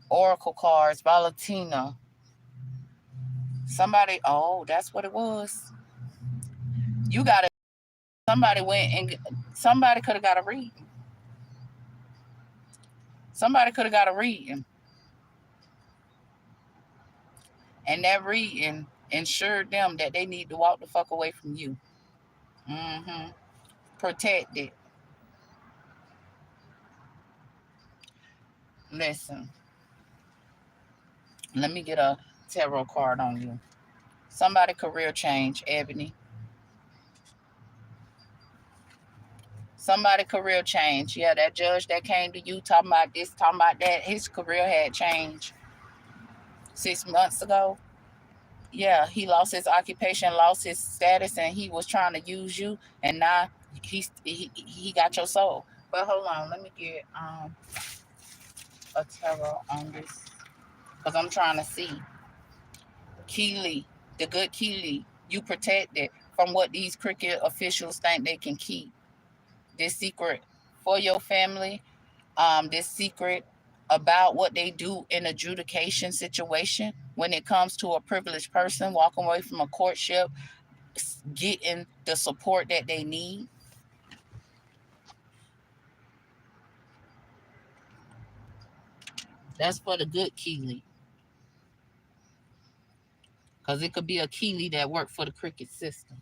Oracle cards, Valatina. Somebody, oh, that's what it was. You got it. Somebody went and somebody could have got a reading. Somebody could have got a reading. And that reading ensured them that they need to walk the fuck away from you. Mm-hmm. Protected. Listen. Let me get a tarot card on you. Somebody career change, Ebony. Somebody career change. Yeah, that judge that came to you talking about this, talking about that, his career had changed 6 months ago. Yeah, he lost his occupation, lost his status, and he was trying to use you, and now he got your soul. But hold on, let me get a tarot on this, because I'm trying to see. Keely, the good Keely, you protected from what these crooked officials think they can keep. This secret for your family, this secret about what they do in adjudication situation when it comes to a privileged person walking away from a courtship, getting the support that they need. That's for the good Keely. Because it could be a Keely that worked for the cricket system.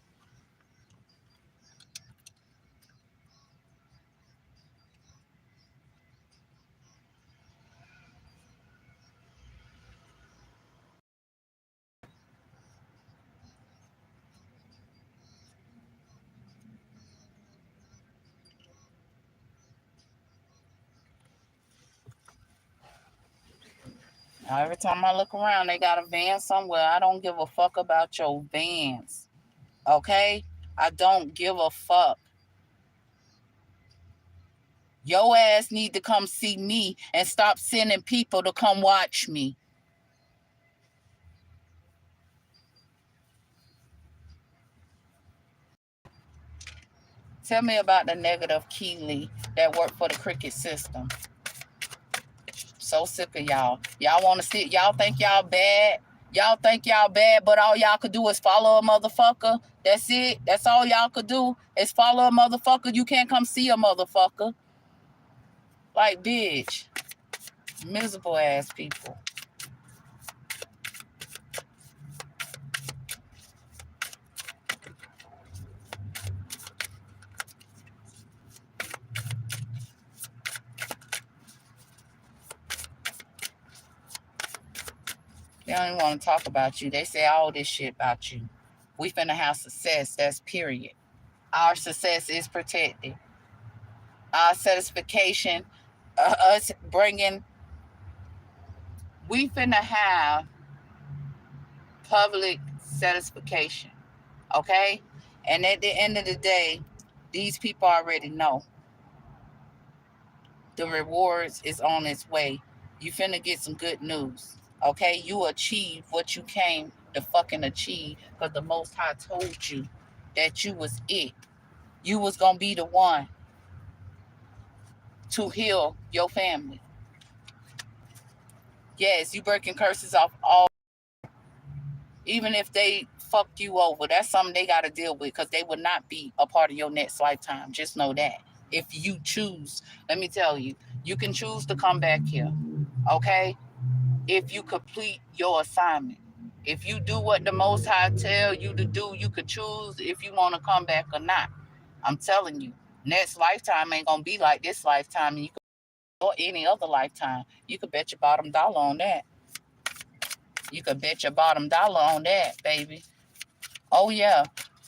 Now, every time I look around, they got a van somewhere. I don't give a fuck about your vans. Okay? I don't give a fuck. Your ass need to come see me and stop sending people to come watch me. Tell me about the negative Keely that worked for the cricket system. So sick of y'all. Y'all want to sit. Y'all think y'all bad. Y'all think y'all bad, but all y'all could do is follow a motherfucker. That's it. That's all y'all could do is follow a motherfucker. You can't come see a motherfucker. Like, bitch. Miserable ass people. They don't even want to talk about you. They say all this shit about you. We finna have success. That's period. Our success is protected. Our satisfaction, us bringing, we finna have public satisfaction, okay? And at the end of the day, these people already know the rewards is on its way. You finna get some good news, okay? You achieve what you came to fucking achieve, because the Most High told you that you was it. You was gonna be the one to heal your family. Yes, you breaking curses off all, even if they fucked you over. That's something they got to deal with, because they will not be a part of your next lifetime. Just know that. If you choose, let me tell you, you can choose to come back here, okay? If you complete your assignment. If you do what the Most High tell you to do, you could choose if you want to come back or not. I'm telling you, next lifetime ain't going to be like this lifetime, and you could, or any other lifetime. You could bet your bottom dollar on that. You could bet your bottom dollar on that, baby. Oh, yeah.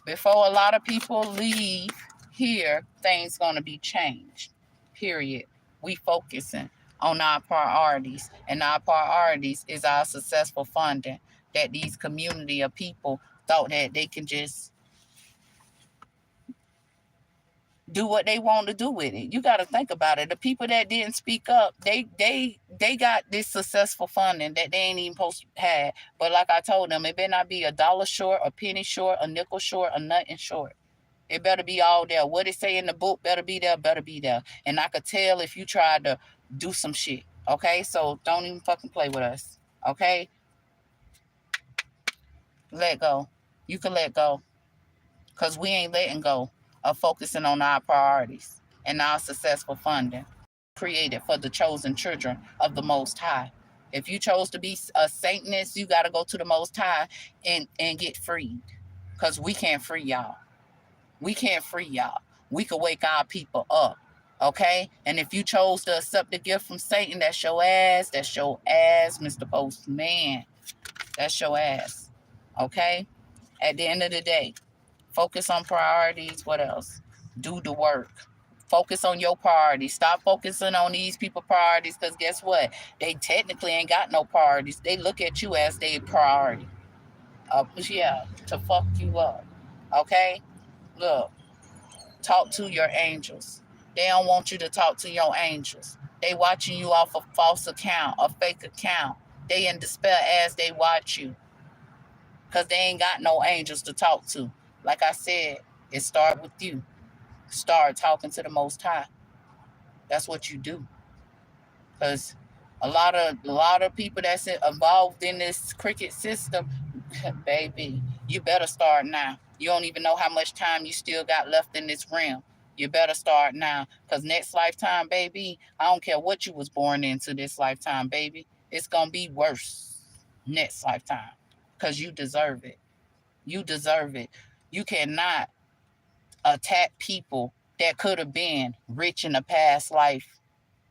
Before a lot of people leave here, things going to be changed. Period. We focusing on our priorities, and our priorities is our successful funding, that these community of people thought that they can just do what they want to do with it. You got to think about it. The people that didn't speak up, they got this successful funding that they ain't even supposed to have. But like I told them, it better not be a dollar short, a penny short, a nickel short, or nothing short. It better be all there. What it say in the book better be there, better be there. And I could tell if you tried to do some shit. Okay? So don't even fucking play with us. Okay? Let go. You can let go. Because we ain't letting go of focusing on our priorities and our successful funding created for the chosen children of the Most High. If you chose to be a Satanist, you got to go to the Most High and get freed, because we can't free y'all. We can't free y'all. We could wake our people up, okay? And if you chose to accept the gift from Satan, that's your ass, Mr. Postman. That's your ass. Okay? At the end of the day, focus on priorities. What else? Do the work. Focus on your priorities. Stop focusing on these people priorities, because guess what? They technically ain't got no priorities. They look at you as their priority. Yeah, to fuck you up. Okay? Look, talk to your angels. They don't want you to talk to your angels. They watching you off a false account, a fake account. They in despair as they watch you, because they ain't got no angels to talk to. Like I said, it start with you. Start talking to the Most High. That's what you do. Because a lot of people that's involved in this cricket system, baby, you better start now. You don't even know how much time you still got left in this realm. You better start now. Because next lifetime, baby, I don't care what you was born into this lifetime, baby. It's going to be worse next lifetime. Because you deserve it. You deserve it. You cannot attack people that could have been rich in a past life.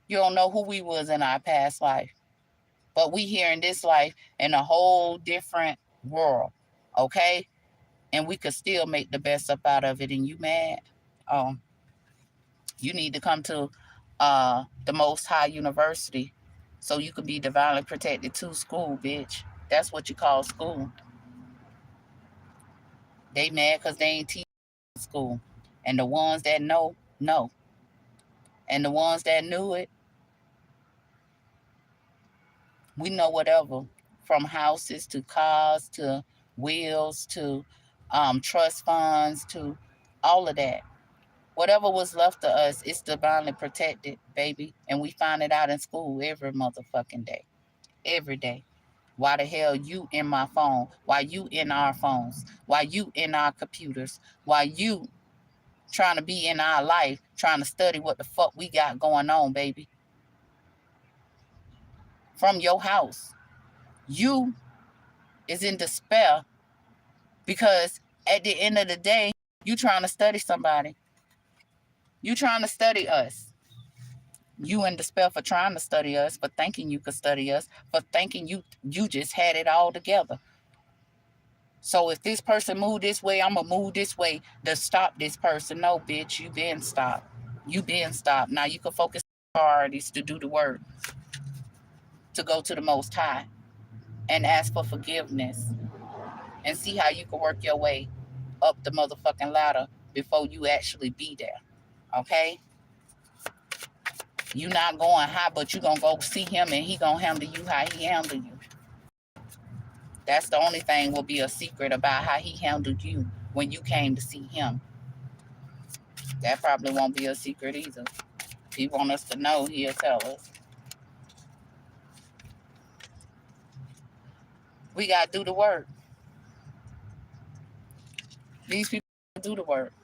You don't know who we was in our past life. But we here in this life in a whole different world. Okay? And we could still make the best up out of it. And you mad? You need to come to the Most High University so you could be divinely protected to school, bitch. That's what you call school. They mad because they ain't teaching school. And the ones that know. And the ones that knew it, we know whatever. From houses to cars to wheels to trust funds to all of that. Whatever was left to us, it's divinely protected, baby. And we find it out in school every motherfucking day. Every day. Why the hell you in my phone? Why you in our phones? Why you in our computers? Why you trying to be in our life, trying to study what the fuck we got going on, baby? From your house. You is in despair because at the end of the day, you trying to study somebody. You trying to study us. You in despair for trying to study us, for thinking you could study us, for thinking you just had it all together. So if this person move this way, I'm going to move this way to stop this person. No, bitch, you been stopped. You been stopped. Now you can focus on priorities to do the work, to go to the Most High and ask for forgiveness and see how you can work your way up the motherfucking ladder before you actually be there. Okay? You not going high, but you going to go see him and he going to handle you how he handle you. That's the only thing will be a secret about how he handled you when you came to see him. That probably won't be a secret either. If he want us to know, he'll tell us. We got to do the work. These people do the work.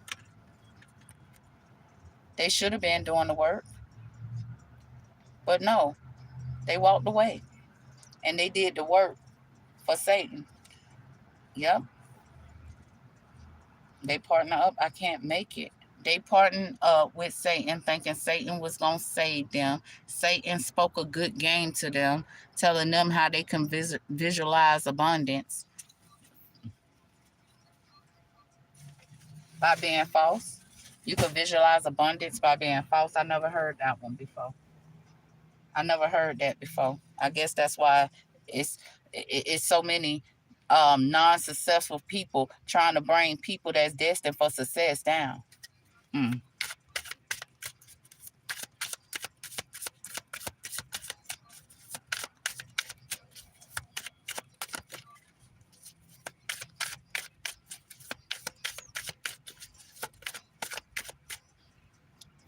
They should have been doing the work. But no, they walked away. And they did the work for Satan. Yep. They partner up. I can't make it. They partnered up with Satan, thinking Satan was going to save them. Satan spoke a good game to them, telling them how they can visualize abundance by being false. You can visualize abundance by being false. I never heard that one before. I never heard that before. I guess that's why it's so many non-successful people trying to bring people that's destined for success down.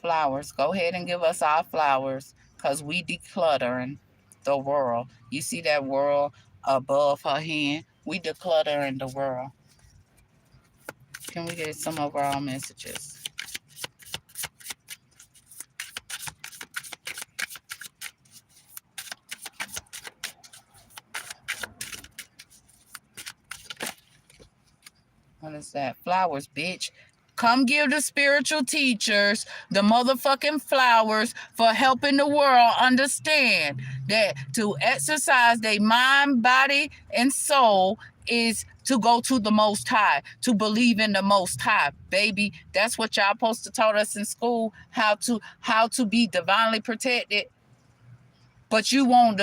Flowers. Go ahead and give us our flowers, because we decluttering the world. You see that world above her hand? We decluttering the world. Can we get some overall messages? What is that? Flowers, bitch. Come give the spiritual teachers the motherfucking flowers for helping the world understand that to exercise their mind, body, and soul is to go to the Most High, to believe in the Most High, baby. That's what y'all supposed to taught us in school, how to be divinely protected. But you want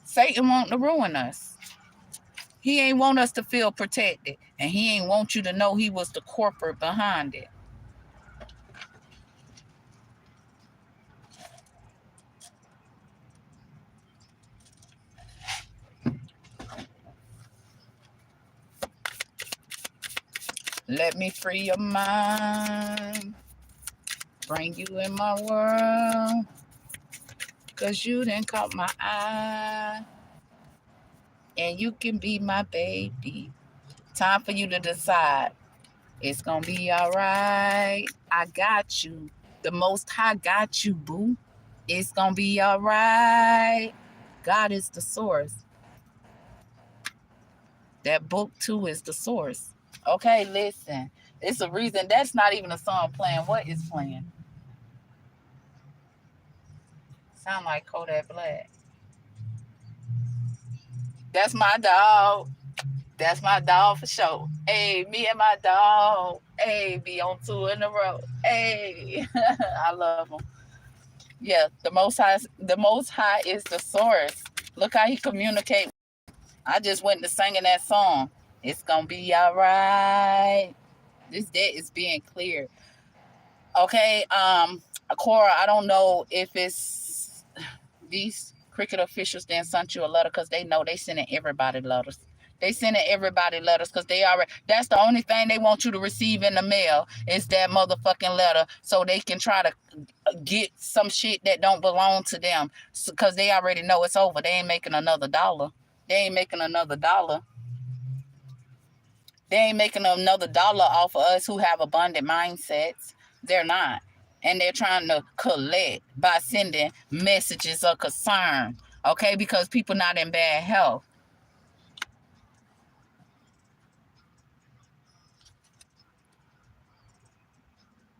Satan want to ruin us. He ain't want us to feel protected, and he ain't want you to know he was the corporate behind it. Let me free your mind, bring you in my world, 'cause you done caught my eye, and you can be my baby. Time for you to decide. It's gonna be all right. I got you. The Most High got you, boo. It's gonna be all right. God is the source. That book too is the source. Okay, listen. It's a reason that's not even a song playing. What is playing? Sound like Kodak Black. That's my dog. That's my dog for sure. Hey, me and my dog. Hey, be on two in a row. Hey, I love him. Yeah, the Most High. The Most High is the source. Look how he communicates. I just went to singing that song. It's gonna be all right. This debt is being cleared. Okay, Cora, I don't know if it's these cricket officials then sent you a letter because they know they sending everybody letters. They sending everybody letters because they already, that's the only thing they want you to receive in the mail is that motherfucking letter so they can try to get some shit that don't belong to them because they already know it's over. They ain't making another dollar. They ain't making another dollar. They ain't making another dollar off of us who have abundant mindsets. They're not. And they're trying to collect by sending messages of concern, okay? Because people not in bad health.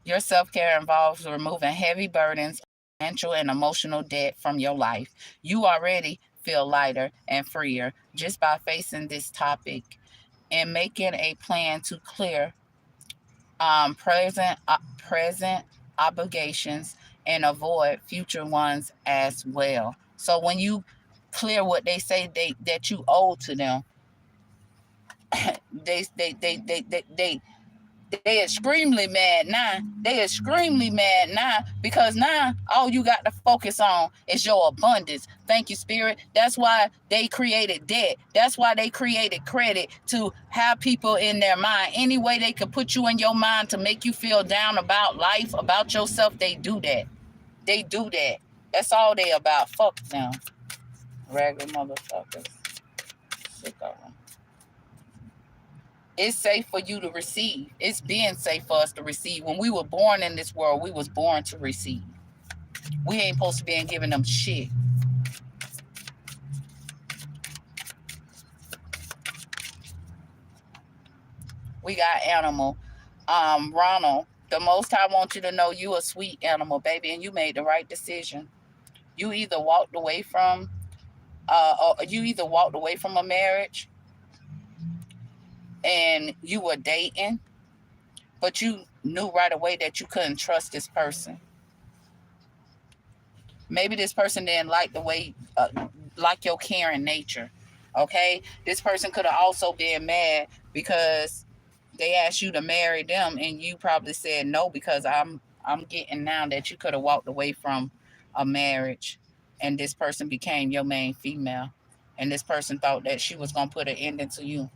Your self-care involves removing heavy burdens, financial and emotional debt from your life. You already feel lighter and freer just by facing this topic and making a plan to clear present obligations and avoid future ones as well. So when you clear what they say that you owe to them, they extremely mad now. They extremely mad now because now all you got to focus on is your abundance. Thank you, Spirit. That's why they created debt. That's why they created credit to have people in their mind. Any way they could put you in your mind to make you feel down about life, about yourself, they do that. They do that. That's all they about. Fuck them. Regular motherfuckers. Sick of them. It's safe for you to receive. It's being safe for us to receive. When we were born in this world, we was born to receive. We ain't supposed to be giving them shit. We got animal. Ronald, the Most High wants you to know you a sweet animal, baby, and you made the right decision. You either walked away from a marriage and you were dating, but you knew right away that you couldn't trust this person. Maybe this person didn't like the way, like your caring nature. Okay, this person could have also been mad because they asked you to marry them, and you probably said no because I'm getting now that you could have walked away from a marriage, and this person became your main female, and this person thought that she was gonna put an ending to you.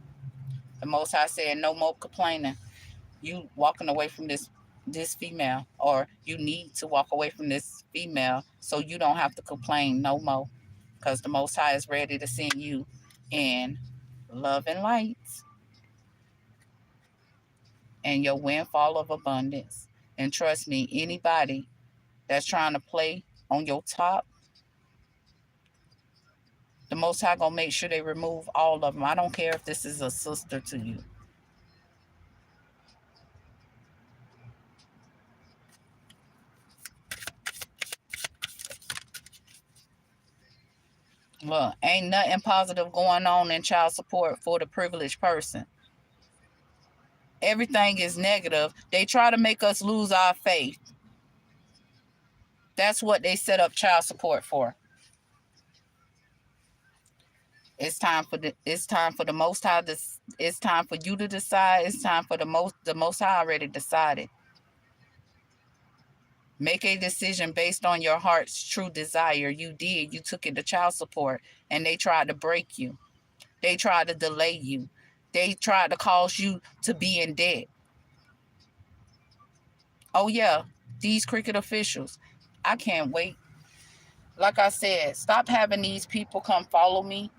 The Most High said no more complaining. You walking away from this female, or you need to walk away from this female so you don't have to complain no more, because the Most High is ready to send you in love and light and your windfall of abundance. And trust me, anybody that's trying to play on your top, the Most High gonna make sure they remove all of them. I don't care if this is a sister to you. Well, ain't nothing positive going on in child support for the privileged person. Everything is negative. They try to make us lose our faith. That's what they set up child support for. It's time for the most high. It's time for you to decide. It's time for the most high already decided. Make a decision based on your heart's true desire. You did. You took it to child support, and they tried to break you. They tried to delay you. They tried to cause you to be in debt. Oh yeah, these cricket officials. I can't wait. Like I said, stop having these people come follow me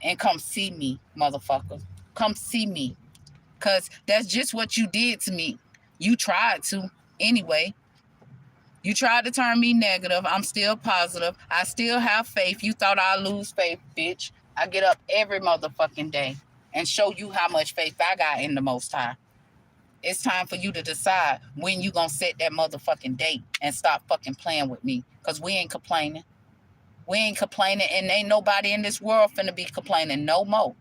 and come see me, motherfucker. Come see me. Because that's just what you did to me. You tried to. Anyway, you tried to turn me negative. I'm still positive. I still have faith. You thought I'd lose faith, bitch. I get up every motherfucking day and show you how much faith I got in the Most High. It's time for you to decide when you gonna set that motherfucking date and stop fucking playing with me. Because we ain't complaining. We ain't complaining, and ain't nobody in this world finna be complaining no more.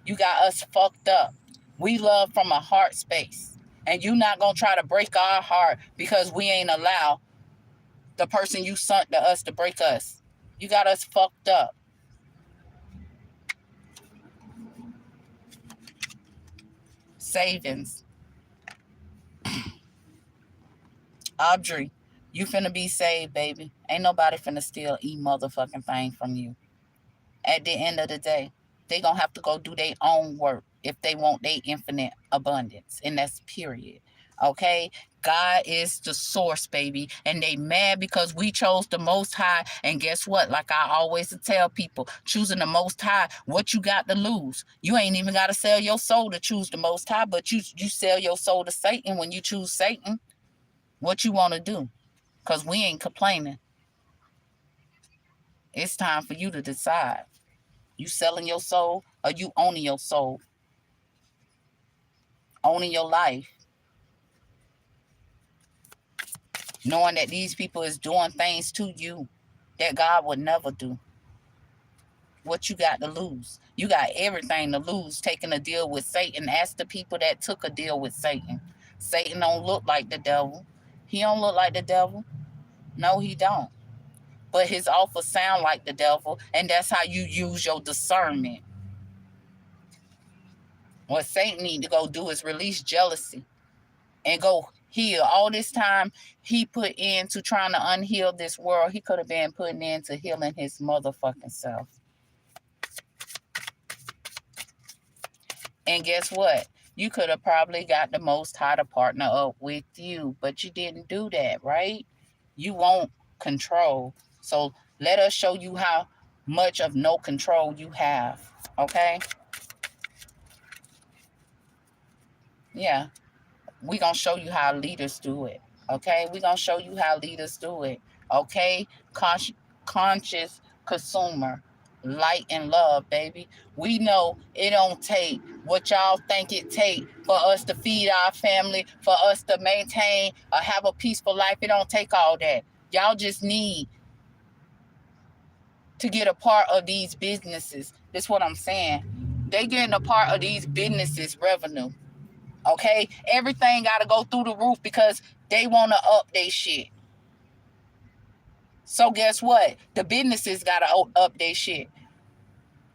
You got us fucked up. We love from a heart space. And you not gonna try to break our heart because we ain't allow the person you sent to us to break us. You got us fucked up. Savings. Audrey, you finna be saved, baby. Ain't nobody finna steal motherfucking thing from you. At the end of the day, they gonna have to go do their own work if they want their infinite abundance. And that's period. Okay? God is the source, baby. And they mad because we chose the most high. And guess what? Like I always tell people, choosing the most high, what you got to lose? You ain't even got to sell your soul to choose the most high, but you sell your soul to Satan when you choose Satan. What you want to do? Because we ain't complaining. It's time for you to decide. You selling your soul or you owning your soul? Owning your life. Knowing that these people is doing things to you that God would never do. What you got to lose? You got everything to lose taking a deal with Satan. Ask the people that took a deal with Satan. Satan don't look like the devil. He don't look like the devil. No, he don't. But his offer sound like the devil, and that's how you use your discernment. What Satan need to go do is release jealousy and go heal. All this time he put into trying to unheal this world, he could have been putting into healing his motherfucking self. And guess what? You could have probably got the most high to partner up with you, but you didn't do that, right? You want control. So let us show you how much of no control you have. Okay? Yeah. We're going to show you how leaders do it. Okay? We're going to show you how leaders do it. Okay? Conscious consumer. Light and love, baby. We know it don't take what y'all think it take for us to feed our family, for us to maintain or have a peaceful life. It don't take all that. Y'all just need to get a part of these businesses. That's what I'm saying. They getting a part of these businesses' revenue. Okay? Everything got to go through the roof because they want to up their shit. So guess what? The businesses got to up their shit.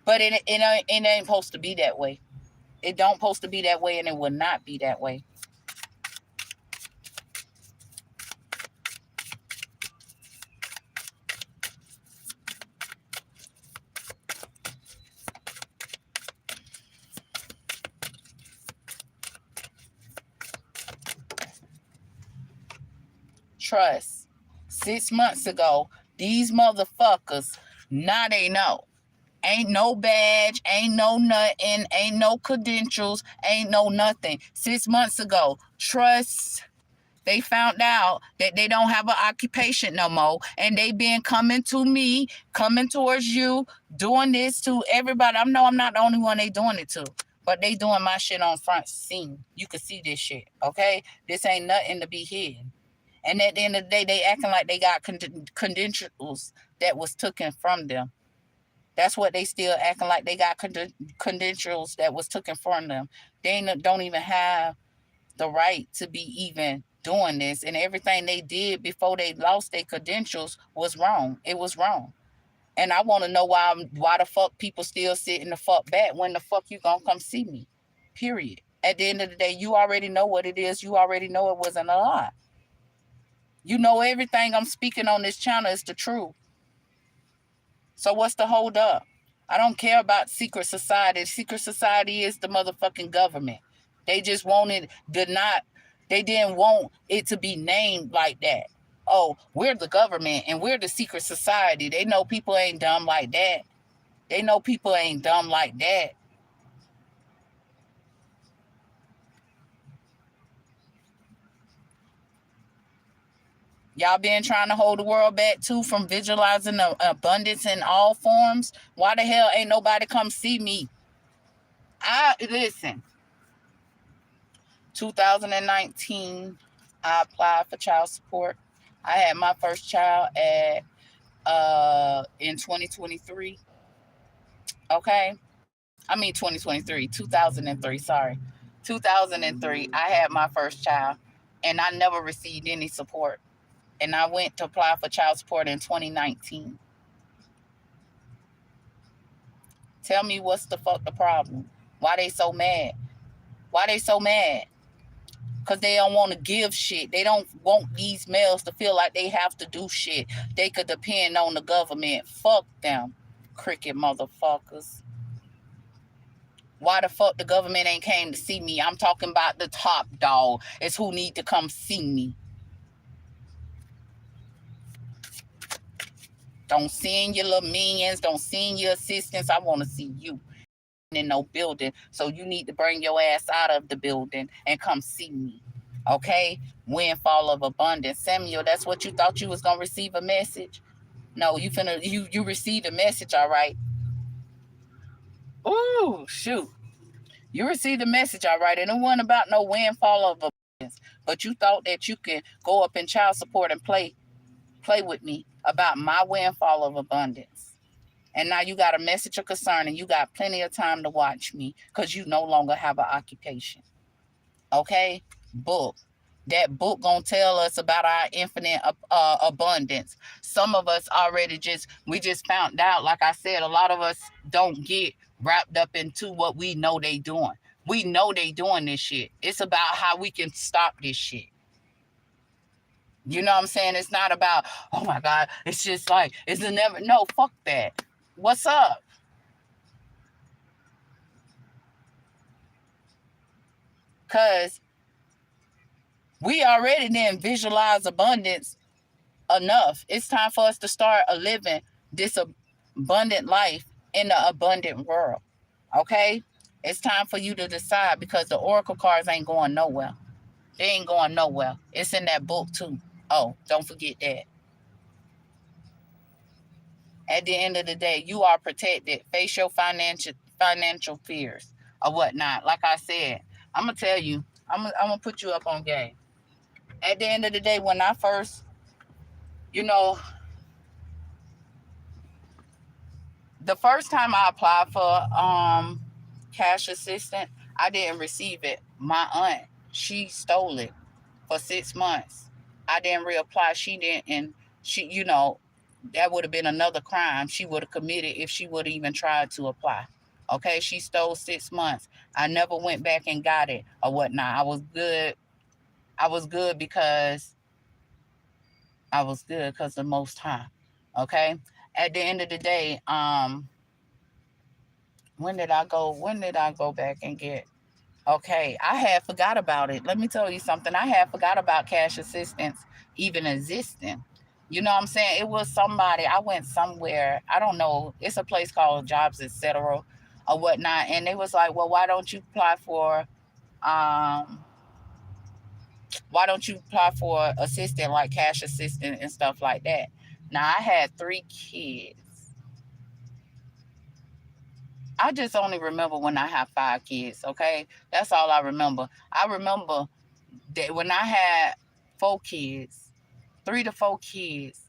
But it ain't supposed to be that way. It don't supposed to be that way, and it will not be that way. Trust. 6 months ago, these motherfuckers, now they know. Ain't no badge, ain't no nothing, ain't no credentials, ain't no nothing. 6 months ago, trust. They found out that they don't have an occupation no more, and they been coming to me, coming towards you, doing this to everybody. I know I'm not the only one they doing it to, but they doing my shit on front scene. You can see this shit, okay? This ain't nothing to be hidden. And at the end of the day, they acting like they got credentials that was taken from them. That's what they still acting like they got credentials that was taken from them. They don't even have the right to be even doing this. And everything they did before they lost their credentials was wrong. It was wrong. And I want to know why the fuck people still sitting the fuck back when the fuck you gonna come see me. Period. At the end of the day, you already know what it is. You already know it wasn't a lie. You know everything I'm speaking on this channel is the truth. So what's the hold up? I don't care about secret society. Secret society is the motherfucking government. They just wanted they didn't want it to be named like that. Oh, we're the government and we're the secret society. They know people ain't dumb like that. They know people ain't dumb like that. Y'all been trying to hold the world back too from visualizing the abundance in all forms. Why the hell ain't nobody come see me? Listen. 2019, I applied for child support. I had my first child at in 2023. Okay, I mean 2023, 2003. Sorry, 2003. I had my first child, and I never received any support. And I went to apply for child support in 2019. Tell me what's the fuck the problem? Why they so mad? Why they so mad? Because they don't want to give shit. They don't want these males to feel like they have to do shit. They could depend on the government. Fuck them, cricket motherfuckers. Why the fuck the government ain't came to see me? I'm talking about the top dog. It's who need to come see me. Don't send your little minions. Don't send your assistants. I want to see you in no building. So you need to bring your ass out of the building and come see me. Okay? Windfall of abundance. Samuel, that's what you thought you was gonna receive a message? No, you received a message, all right. Ooh, shoot. You received a message, all right, and it wasn't about no windfall of abundance. But you thought that you could go up in child support and play with me about my windfall of abundance. And now you got a message of concern and you got plenty of time to watch me because you no longer have an occupation. Okay? Book. That book gonna tell us about our infinite abundance. Some of us already we just found out, like I said, a lot of us don't get wrapped up into what we know they doing. We know they doing this shit. It's about how we can stop this shit. You know what I'm saying? It's not about, oh my God, it's just like, it's a never, no, fuck that. What's up? Because we already then visualize abundance enough. It's time for us to start living this abundant life in the abundant world. Okay? It's time for you to decide because the oracle cards ain't going nowhere. They ain't going nowhere. It's in that book too. Oh, don't forget that. At the end of the day, you are protected. Face your financial fears or whatnot. Like I said, I'm gonna tell you, I'm gonna put you up on game. At the end of the day, when I first, you know, the first time I applied for cash assistant, I didn't receive it. My aunt, she stole it for 6 months. I didn't reapply. She didn't, and that would have been another crime she would have committed if she would have even tried to apply. Okay, she stole 6 months. I never went back and got it or whatnot. I was good. I was good because the Most High. Okay. At the end of the day, when did I go? When did I go back and get? Okay, I had forgot about it. Let me tell you something. I had forgot about cash assistance even existing. You know what I'm saying? It was somebody. I went somewhere. I don't know. It's a place called Jobs, etc. or whatnot. And they was like, well, um why don't you apply for assistant like cash assistant and stuff like that? Now I had 3 kids. I just only remember when I have 5 kids, okay? That's all I remember. I remember that when I had 4 kids, 3 to 4 kids,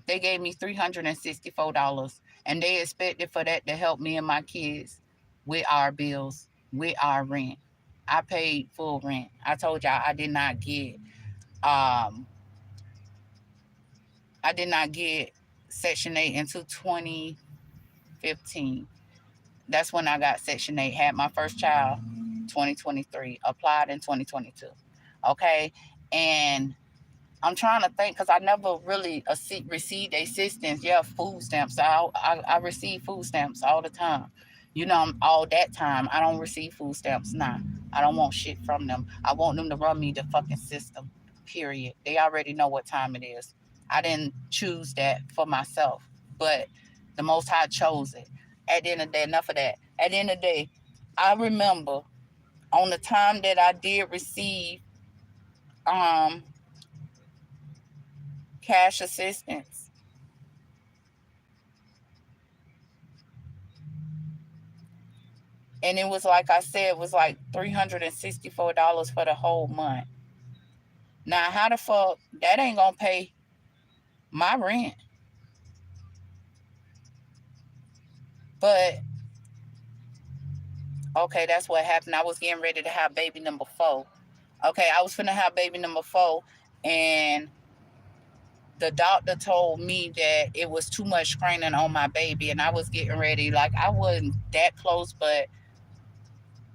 they gave me $364 And they expected for that to help me and my kids with our bills, with our rent. I paid full rent. I told y'all um I did not get Section 8 until 2015. That's when I got Section 8. Had my first child 2023. Applied in 2022. Okay? And I'm trying to think because I never really received assistance. Yeah, food stamps. I receive food stamps all the time. All that time. I don't receive food stamps now. I don't want shit from them. I want them to run me the fucking system. Period. They already know what time it is. I didn't choose that for myself, but the Most High chose it. At the end of the day, enough of that. At the end of the day, I remember on the time that I did receive um cash assistance. And it was like I said, it was like $364 for the whole month. Now, how the fuck that ain't gonna pay my rent? But okay, that's what happened. I was getting ready to have baby number 4. Okay, I was finna have baby number 4, and the doctor told me that it was too much screening on my baby, and I was getting ready. Like I wasn't that close, but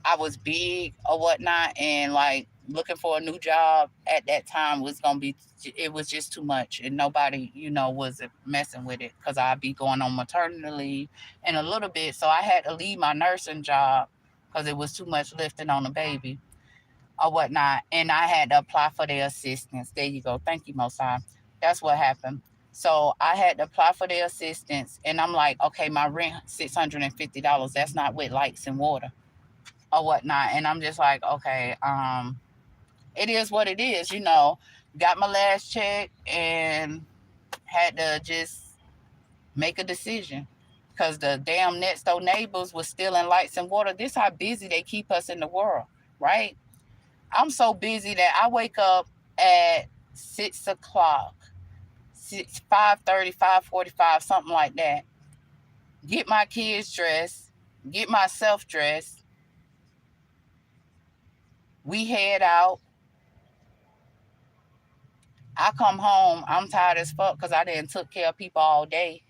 I was big or whatnot, and like looking for a new job at that time was gonna be, it was just too much, and nobody, was messing with it because I'd be going on maternity leave in a little bit, so I had to leave my nursing job because it was too much lifting on the baby or whatnot, and I had to apply for their assistance. There you go. Thank you, Mosai. That's what happened. So I had to apply for their assistance, and I'm like, okay, my rent $650. That's not with lights and water or whatnot. And I'm just like, okay, it is what it is. Got my last check and had to just make a decision because the damn next door neighbors was stealing lights and water. This how busy they keep us in the world, right? I'm so busy that I wake up at 6 o'clock, 5:30, 5:45, something like that. Get my kids dressed, get myself dressed. We head out. I come home, I'm tired as fuck because I didn't took care of people all day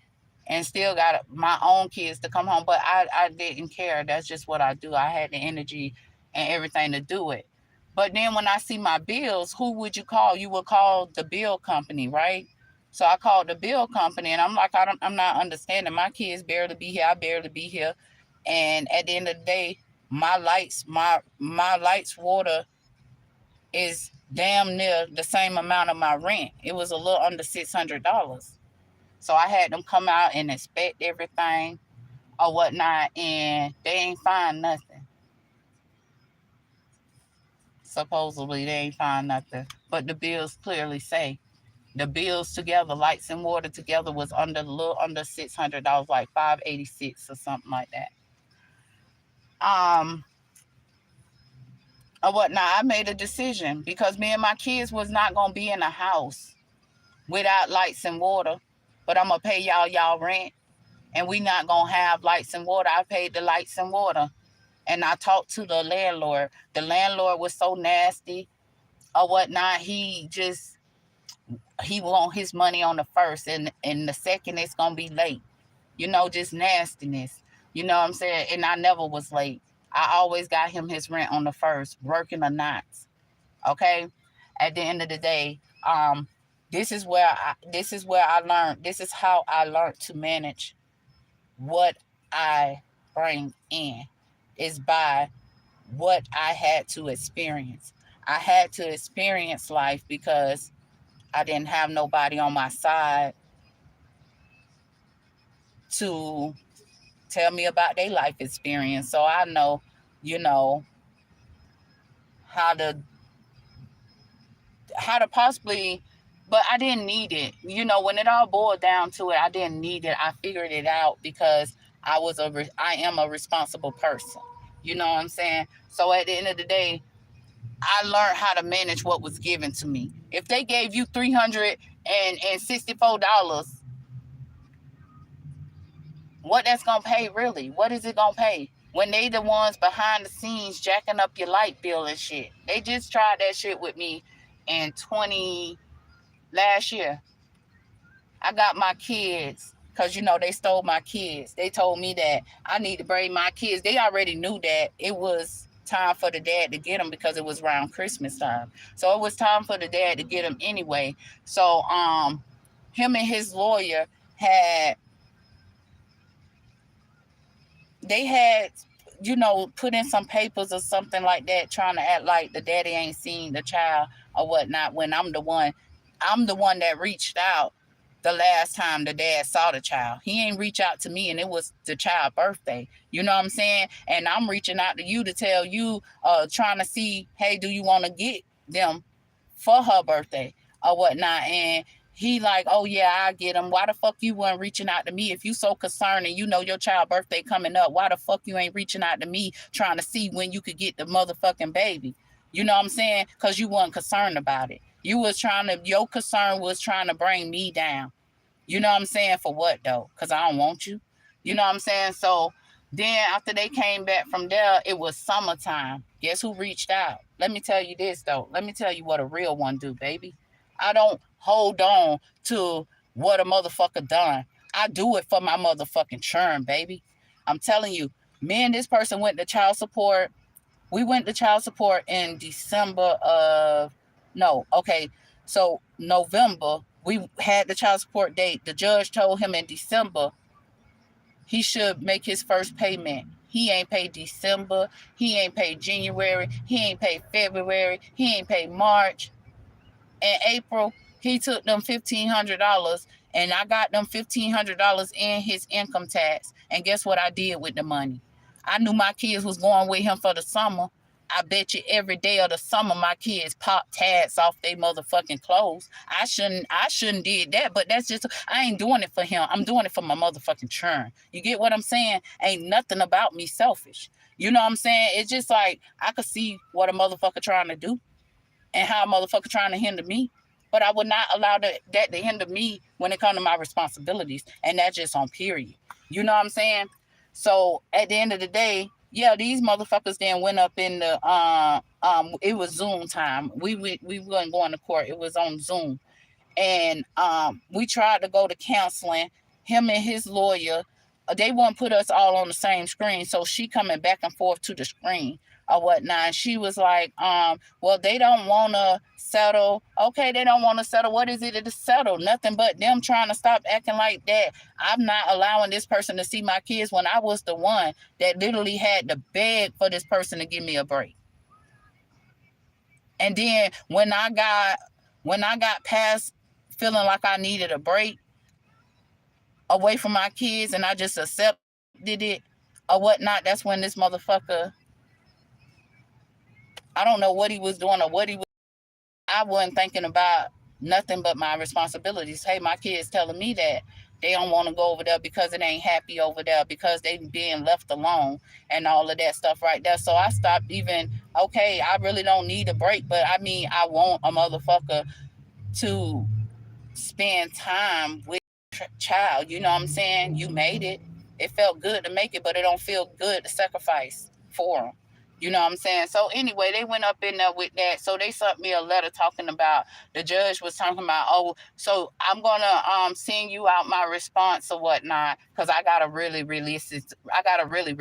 and still got my own kids to come home. But I didn't care. That's just what I do. I had the energy and everything to do it. But then when I see my bills, who would you call? You would call the bill company, right? So I called the bill company and I'm like, I'm not understanding. My kids barely be here. I barely be here. And at the end of the day, my lights, water, is damn near the same amount of my rent. It was a little under $600. So I had them come out and inspect everything or whatnot, and they ain't find nothing. Supposedly they ain't find nothing. But the bills clearly say the bills together, lights and water together, was a little under $600, like $586 or something like that. Or whatnot. I made a decision because me and my kids was not gonna be in a house without lights and water, but I'm gonna pay y'all rent, and we not gonna have lights and water. I paid the lights and water, and I talked to the landlord. The landlord was so nasty or whatnot. He want his money on the first, and the second it's gonna be late. Just nastiness. You know what I'm saying? And I never was late. I always got him his rent on the first, working or not. Okay. At the end of the day, this is where I learned. This is how I learned to manage what I bring in, is by what I had to experience. I had to experience life because I didn't have nobody on my side to tell me about their life experience. So I know, you know, how to possibly, but I didn't need it. When it all boiled down to it, I didn't need it. I figured it out because I am a responsible person. You know what I'm saying? So at the end of the day, I learned how to manage what was given to me. If they gave you $364, What that's gonna pay really? What is it gonna pay? When they the ones behind the scenes jacking up your light bill and shit. They just tried that shit with me in last year. I got my kids because, you know, they stole my kids. They told me that I need to bring my kids. They already knew that it was time for the dad to get them because it was around Christmas time. So it was time for the dad to get them anyway. So him and his lawyer had they had, you know, put in some papers or something like that, trying to act like the daddy ain't seen the child or whatnot, when I'm the one that reached out the last time the dad saw the child. He ain't reach out to me, and it was the child's birthday. You know what I'm saying? And I'm reaching out to you to tell you, trying to see, hey, do you want to get them for her birthday or whatnot? And he like, oh yeah, I get him. Why the fuck you weren't reaching out to me? If you so concerned and you know your child birthday coming up, why the fuck you ain't reaching out to me trying to see when you could get the motherfucking baby? You know what I'm saying? Because you weren't concerned about it. Your concern was trying to bring me down. You know what I'm saying? For what though? Because I don't want you. You know what I'm saying? So then after they came back from there, it was summertime. Guess who reached out? Let me tell you this though. Let me tell you what a real one do, baby. I don't hold on to what a motherfucker done. I do it for my motherfucking churn, baby. I'm telling you, me and this person went to child support. We went to child support in December of, no, okay. So November, we had the child support date. The judge told him in December he should make his first payment. He ain't paid December. He ain't paid January. He ain't paid February. He ain't paid March. In April, he took them $1,500, and I got them $1,500 in his income tax. And guess what I did with the money? I knew my kids was going with him for the summer. I bet you every day of the summer my kids pop tags off their motherfucking clothes. I shouldn't did that, but that's just, I ain't doing it for him. I'm doing it for my motherfucking churn. You get what I'm saying? Ain't nothing about me selfish. You know what I'm saying? It's just like I could see what a motherfucker trying to do and how a motherfucker trying to hinder me. But I would not allow that to hinder me when it comes to my responsibilities. And that's just on period. You know what I'm saying? So at the end of the day, yeah, these motherfuckers then went up in the it was Zoom time. We weren't going to court. It was on Zoom. And we tried to go to counseling. Him and his lawyer, they won't put us all on the same screen. So she coming back and forth to the screen or whatnot. And she was like, well, they don't want to settle. Okay, they don't want to settle. What is it to settle? Nothing but them trying to stop acting like that. I'm not allowing this person to see my kids when I was the one that literally had to beg for this person to give me a break. And then when I got past feeling like I needed a break away from my kids and I just accepted it or whatnot, that's when this motherfucker, I don't know what he was doing or what he was. I wasn't thinking about nothing but my responsibilities. Hey, my kids telling me that they don't want to go over there because it ain't happy over there, because they being left alone and all of that stuff right there. So I stopped even, okay, I really don't need a break, but I mean, I want a motherfucker to spend time with child. You know what I'm saying? You made it. It felt good to make it, but it don't feel good to sacrifice for them. You know what I'm saying? So anyway, they went up in there with that. So they sent me a letter talking about, the judge was talking about, oh, so I'm gonna send you out my response or whatnot, because I gotta really release it. I gotta really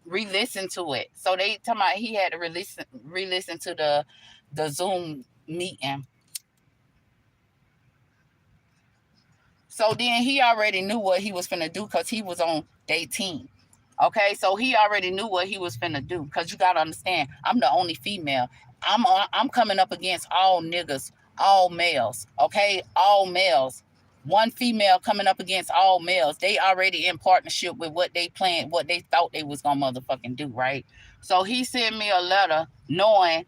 re-listen to it. So they talking about he had to re-listen to the Zoom meeting. So then he already knew what he was finna do because he was on day 10. Okay, so he already knew what he was finna do, because you gotta understand, I'm the only female. I'm coming up against all niggas, all males. Okay, all males. One female coming up against all males. They already in partnership with what they planned, what they thought they was gonna motherfucking do, right? So he sent me a letter knowing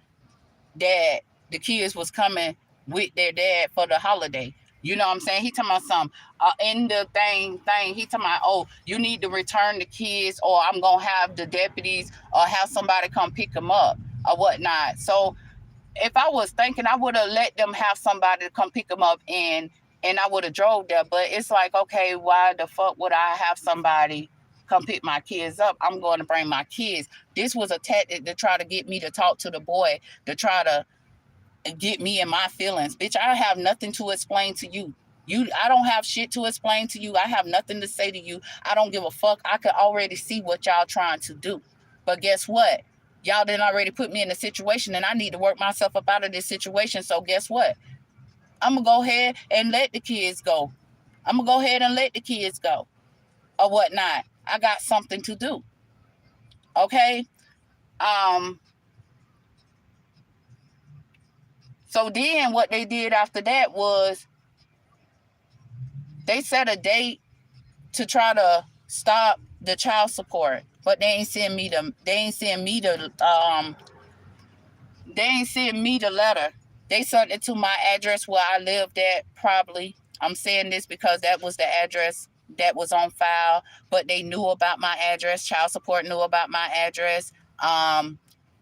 that the kids was coming with their dad for the holiday. You know what I'm saying? He talking about something in the thing. He talking about, oh, you need to return the kids, or I'm gonna have the deputies or have somebody come pick them up or whatnot. So if I was thinking, I would have let them have somebody to come pick them up, and I would have drove there. But it's like, okay, why the fuck would I have somebody come pick my kids up. I'm going to bring my kids. This was a tactic to try to get me to talk to the boy, to try to get me in my feelings. Bitch, I have nothing to explain to you. I don't have shit to explain to you. I have nothing to say to you. I don't give a fuck. I could already see what y'all trying to do. But guess what? Y'all didn't already put me in a situation, and I need to work myself up out of this situation. So guess what? I'm going to go ahead and let the kids go. I'm going to go ahead and let the kids go or whatnot. I got something to do. Okay? So then what they did after that was they set a date to try to stop the child support, but they ain't send me the letter. They sent it to my address where I lived at, probably. I'm saying this because that was the address that was on file, but they knew about my address. Child support knew about my address.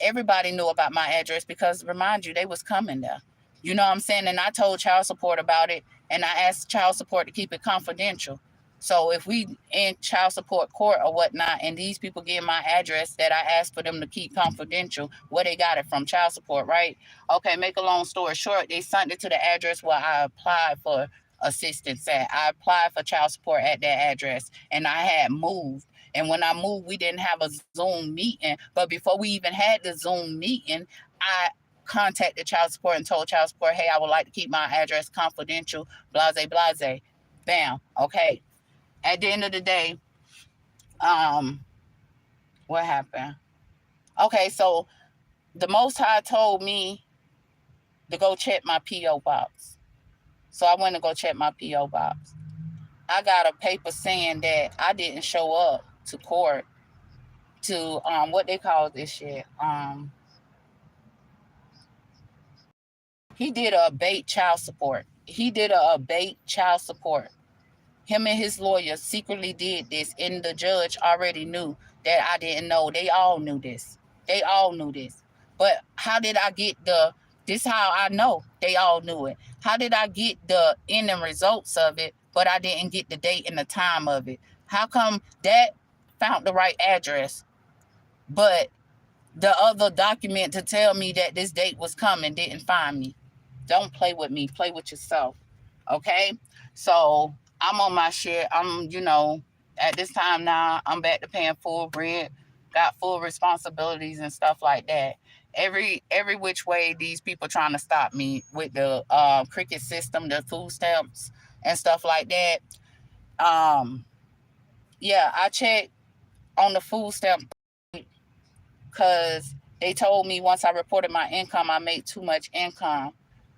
Everybody knew about my address because, remind you, they was coming there. You know what I'm saying? And I told child support about it, and I asked child support to keep it confidential. So if we in child support court or whatnot, and these people get my address that I asked for them to keep confidential, where they got it from, child support, right? Okay, make a long story short, they sent it to the address where I applied for assistance at. I applied for child support at that address, and I had moved. And when I moved, we didn't have a Zoom meeting. But before we even had the Zoom meeting, I contacted child support and told child support, hey, I would like to keep my address confidential, blase, blase. Bam. Okay. At the end of the day, what happened? Okay, so the Most High told me to go check my P.O. box. So I went to go check my P.O. box. I got a paper saying that I didn't show up to court to what they call this shit. He did a abate child support. Him and his lawyer secretly did this, and the judge already knew that I didn't know. They all knew this. But how did I get this how I know they all knew it. How did I get the ending results of it, but I didn't get the date and the time of it? How come that found the right address, but the other document to tell me that this date was coming didn't find me? Don't play with me. Play with yourself. Okay? So I'm on my shit. At this time now, I'm back to paying full rent, got full responsibilities and stuff like that. Every which way, these people trying to stop me with the cricket system, the food stamps and stuff like that. Yeah, I checked on the food stamp because they told me once I reported my income, I made too much income.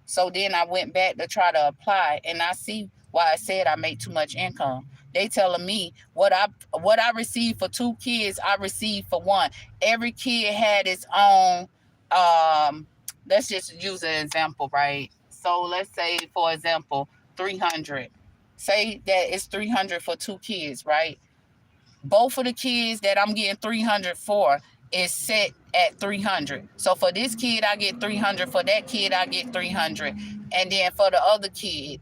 So then I went back to try to apply, and I see why I said I make too much income. They telling me what I received for 2 kids, I received for 1. Every kid had its own. Let's just use an example, right? So let's say, for example, 300. Say that it's 300 for 2 kids, right? Both of the kids that I'm getting 300 for is set at 300. So for this kid, I get 300. For that kid, I get 300. And then for the other kid,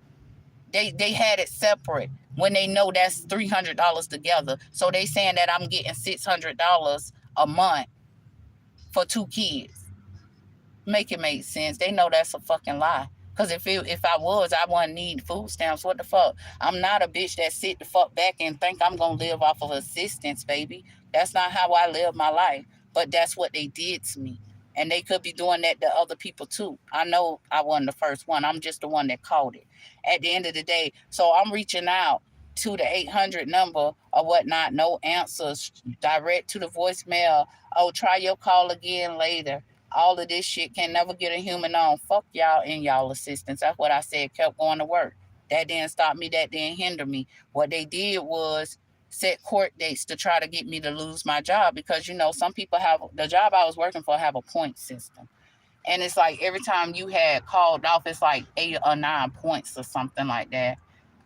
they had it separate when they know that's $300 together. So they saying that I'm getting $600 a month for 2 kids. Make it make sense. They know that's a fucking lie. Because if I was, I wouldn't need food stamps. What the fuck? I'm not a bitch that sit the fuck back and think I'm going to live off of assistance, baby. That's not how I live my life. But that's what they did to me. And they could be doing that to other people too. I know I wasn't the first one. I'm just the one that caught it. At the end of the day, so I'm reaching out to the 800 number or whatnot. No answers. Direct to the voicemail. Oh, try your call again later. All of this shit can never get a human on. Fuck y'all and y'all assistants. That's what I said. Kept going to work. That didn't stop me. That didn't hinder me. What they did was set court dates to try to get me to lose my job because, some people have the job I was working for have a point system. And it's like every time you had called off, it's like 8 or 9 points or something like that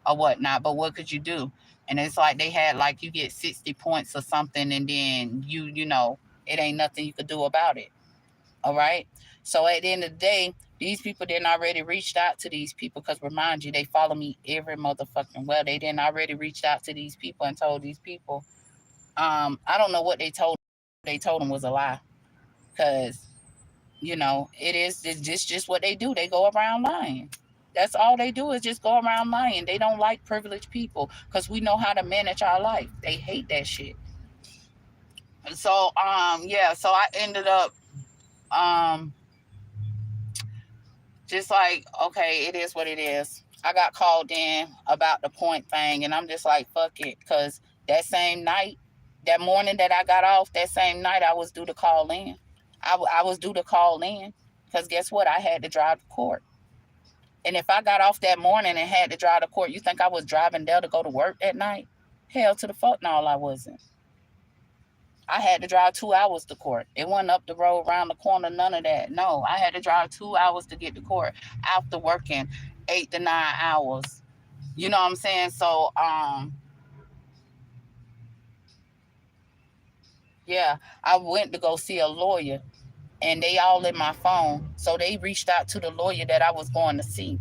or whatnot. But what could you do? And it's like they had like you get 60 points or something, and then it ain't nothing you could do about it. All right. So at the end of the day, these people didn't already reached out to these people because, remind you, they follow me every motherfucking well. They didn't already reached out to these people and told these people I don't know what they told. They told him was a lie, because it's just what they do. They go around lying. That's all they do, is just go around lying. They don't like privileged people, because we know how to manage our life. They hate that shit. So yeah, so I ended up um just like, okay, it is what it is. I got called in about the point thing, and I'm just like, fuck it, because that same night, that morning that I got off, that same night I was due to call in. I was due to call in, because guess what? I had to drive to court. And if I got off that morning and had to drive to court, you think I was driving there to go to work that night? Hell to the fuck no, I wasn't. I had to drive 2 hours to court. It wasn't up the road, around the corner, none of that. No, I had to drive 2 hours to get to court after working 8 to 9 hours. You know what I'm saying? So, yeah, I went to go see a lawyer, and they all in my phone. So they reached out to the lawyer that I was going to see.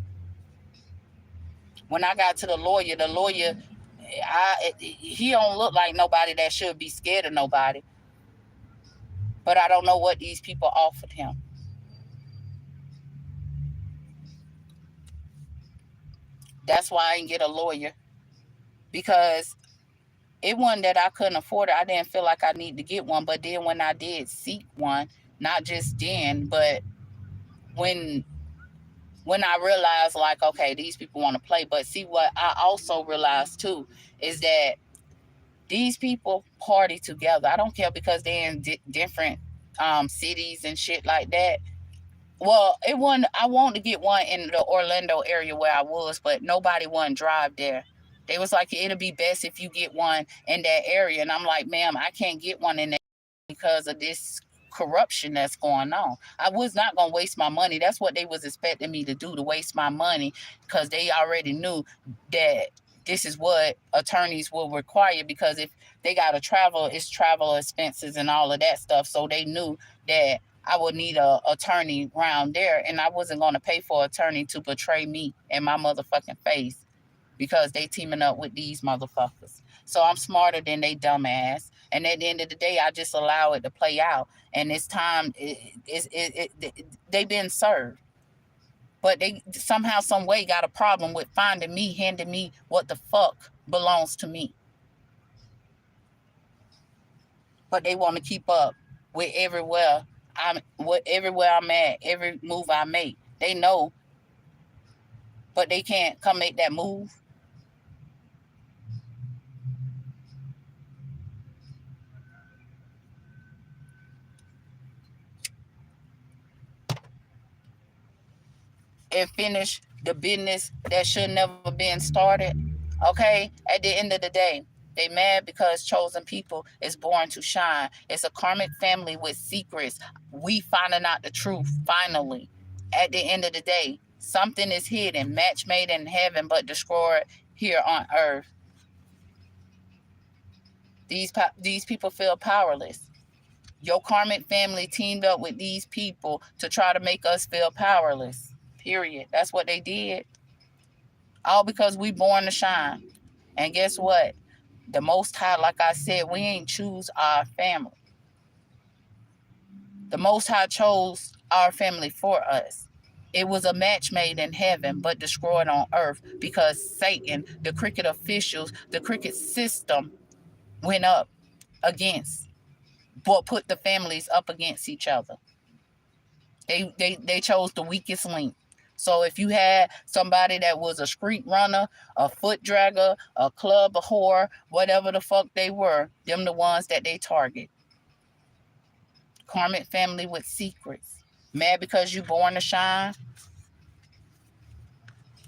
When I got to the lawyer, he don't look like nobody that should be scared of nobody. But I don't know what these people offered him. That's why I didn't get a lawyer, because it wasn't that I couldn't afford it. I didn't feel like I needed to get one. But then when I did seek one, not just then, but when I realized, like, okay, these people want to play. But see, what I also realized too is that these people party together. I don't care, because they're in different cities and shit like that. Well, it wasn't. I wanted to get one in the Orlando area where I was, but nobody wanted to drive there. They was like, it'll be best if you get one in that area. And I'm like, ma'am, I can't get one in that because of this corruption that's going on. I was not going to waste my money. That's what they was expecting me to do, to waste my money, because they already knew that this is what attorneys will require, because if they got to travel, it's travel expenses and all of that stuff. So they knew that I would need a attorney around there, and I wasn't going to pay for an attorney to betray me in my motherfucking face, because they teaming up with these motherfuckers. So I'm smarter than they dumbass. And at the end of the day, I just allow it to play out. And it's time. They've been served, but they somehow, some way, got a problem with finding me, handing me what the fuck belongs to me. But they want to keep up with everywhere I'm at, every move I make. They know, but they can't come make that move. And finish the business that should never been started. Okay? At the end of the day, they mad because chosen people is born to shine. It's a karmic family with secrets. We finding out the truth finally. At the end of the day, something is hidden, match made in heaven, but destroyed here on earth. These people feel powerless. Your karmic family teamed up with these people to try to make us feel powerless. Period. That's what they did. All because we born to shine. And guess what? The Most High, like I said, we ain't choose our family. The Most High chose our family for us. It was a match made in heaven, but destroyed on earth, because Satan, the cricket officials, the cricket system went up against, but put the families up against each other. They chose the weakest link. So if you had somebody that was a street runner, a foot dragger, a club, a whore, whatever the fuck they were, them the ones that they target. Karmic family with secrets. Mad because you born to shine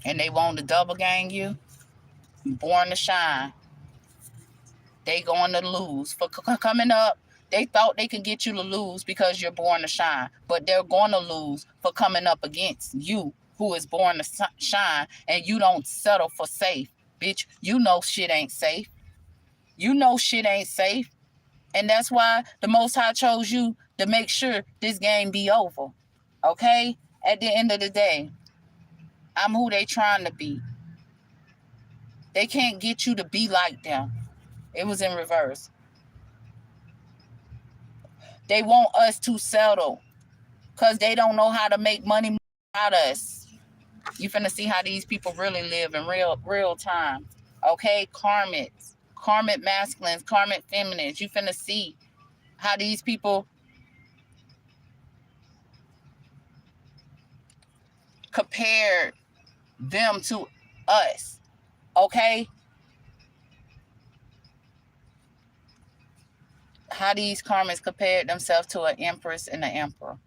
and they want to double gang you. Born to shine. They going to lose. For coming up, they thought they could get you to lose because you're born to shine. But they're going to lose for coming up against you, who is born to shine, and you don't settle for safe. Bitch, you know shit ain't safe. You know shit ain't safe. And that's why the Most High chose you to make sure this game be over. Okay? At the end of the day, I'm who they trying to be. They can't get you to be like them. It was in reverse. They want us to settle because they don't know how to make money out of us. You finna see how these people really live in real time. Okay, karmic masculines, karmic feminines. You finna see how these people compare them to us. Okay, how these karmas compared themselves to an empress and an emperor.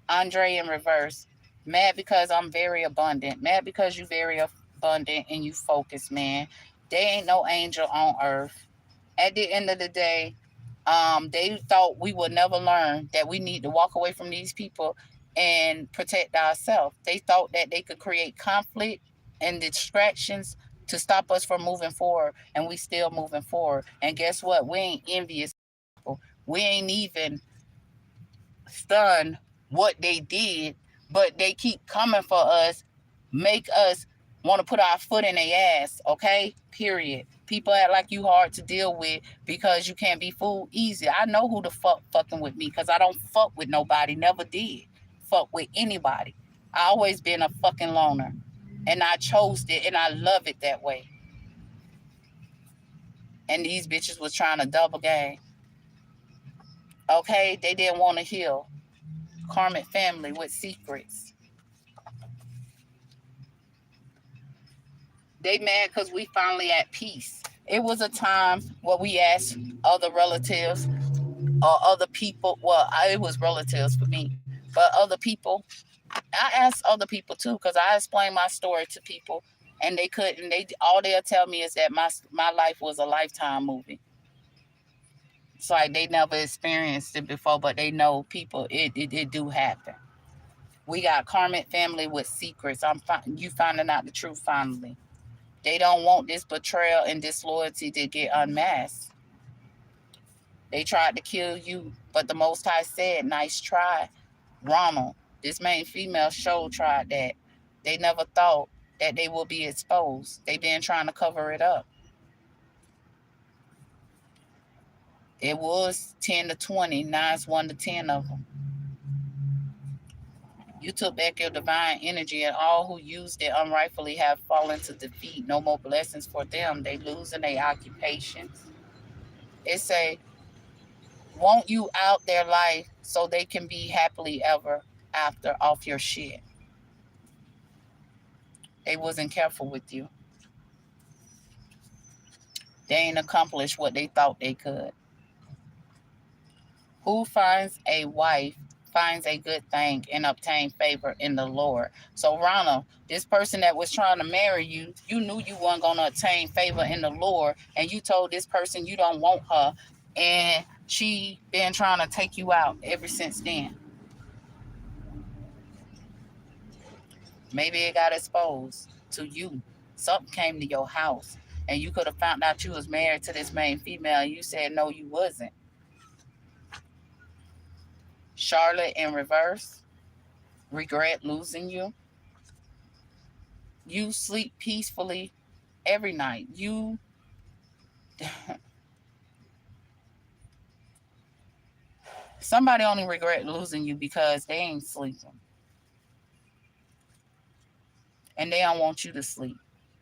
Andre in reverse. Mad because I'm very abundant. Mad because you very abundant and you focus, man. They ain't no angel on earth. At the end of the day, they thought we would never learn that we need to walk away from these people and protect ourselves. They thought that they could create conflict and distractions to stop us from moving forward, and we still moving forward. And guess what? We ain't envious people. We ain't even stunned what they did, but they keep coming for us, make us want to put our foot in their ass, okay? Period. People act like you hard to deal with because you can't be fooled easy. I know who the fuck fucking with me because I don't fuck with nobody, never did fuck with anybody. I always been a fucking loner, and I chose it, and I love it that way. And these bitches was trying to double game, okay? They didn't want to heal. Karmic family with secrets. They mad because we finally at peace. It was a time where we asked other relatives or other people. Well, it was relatives for me, but other people. I asked other people too because I explained my story to people, and they couldn't. They all they'll tell me is that my life was a lifetime movie. It's like they never experienced it before, but they know people. It do happen. We got karmic family with secrets. You finding out the truth finally. They don't want this betrayal and disloyalty to get unmasked. They tried to kill you, but the Most High said, nice try. Ronald, this main female show tried that. They never thought that they will be exposed. They been trying to cover it up. It was 10 to 20, now it's 1 to 10 of them. You took back your divine energy, and all who used it unrightfully have fallen to defeat. No more blessings for them. They losing their occupations. It say, want you out their life so they can be happily ever after off your shit. They wasn't careful with you. They ain't accomplished what they thought they could. Who finds a wife finds a good thing and obtain favor in the Lord. So Ronald, this person that was trying to marry you, you knew you weren't going to obtain favor in the Lord, and you told this person you don't want her, and she been trying to take you out ever since then. Maybe it got exposed to you. Something came to your house, and you could have found out you was married to this main female, and you said no, you wasn't. Charlotte in reverse, regret losing you. You sleep peacefully every night. You somebody only regret losing you because they ain't sleeping, and they don't want you to sleep.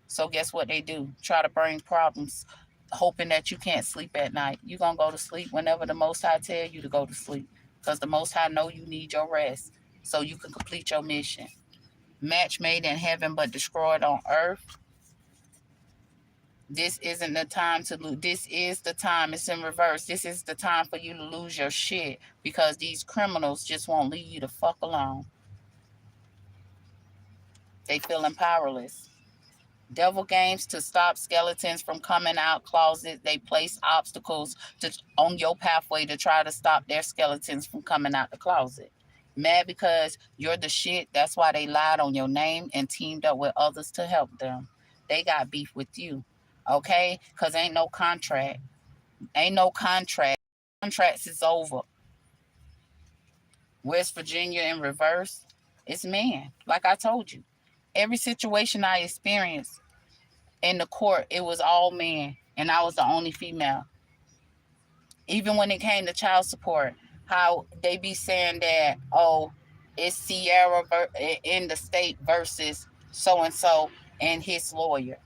So guess what they do? Try to bring problems, hoping that you can't sleep at night. You're going to go to sleep whenever the Most High tell you to go to sleep, because the Most High know you need your rest so you can complete your mission. Match made in heaven but destroyed on earth. This isn't the time to lose. This is the time. It's in reverse. This is the time for you to lose your shit because these criminals just won't leave you the fuck alone. They feeling powerless. Devil games to stop skeletons from coming out closet. They place obstacles on your pathway to try to stop their skeletons from coming out the closet. Mad because you're the shit. That's why they lied on your name and teamed up with others to help them. They got beef with you. Okay? Because ain't no contract. Ain't no contract. Contracts is over. West Virginia in reverse. It's men. Like I told you. Every situation I experienced in the court, it was all men, and I was the only female. Even when it came to child support, how they be saying that, oh, it's Cierra in the state versus so and so and his lawyer.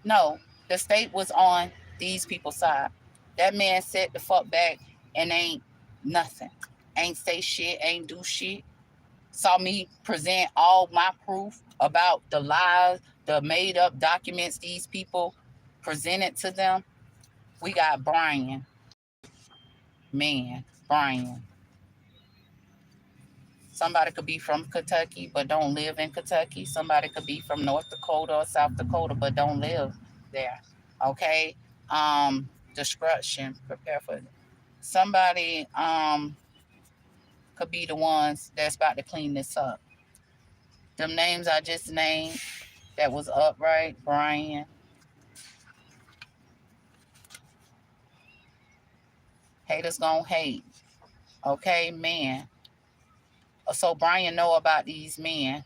No, the state was on these people's side. That man set the fuck back and ain't nothing. Ain't say shit, ain't do shit. Saw me present all my proof about the lies, the made up documents these people presented to them. We got Brian. Man, Brian. Somebody could be from Kentucky but don't live in Kentucky. Somebody could be from North Dakota or South Dakota but don't live there. Okay? Destruction. Prepare for it. Somebody could be the ones that's about to clean this up. Them names I just named that was upright, Brian. Haters gonna hate. Okay, man. So Brian know about these men.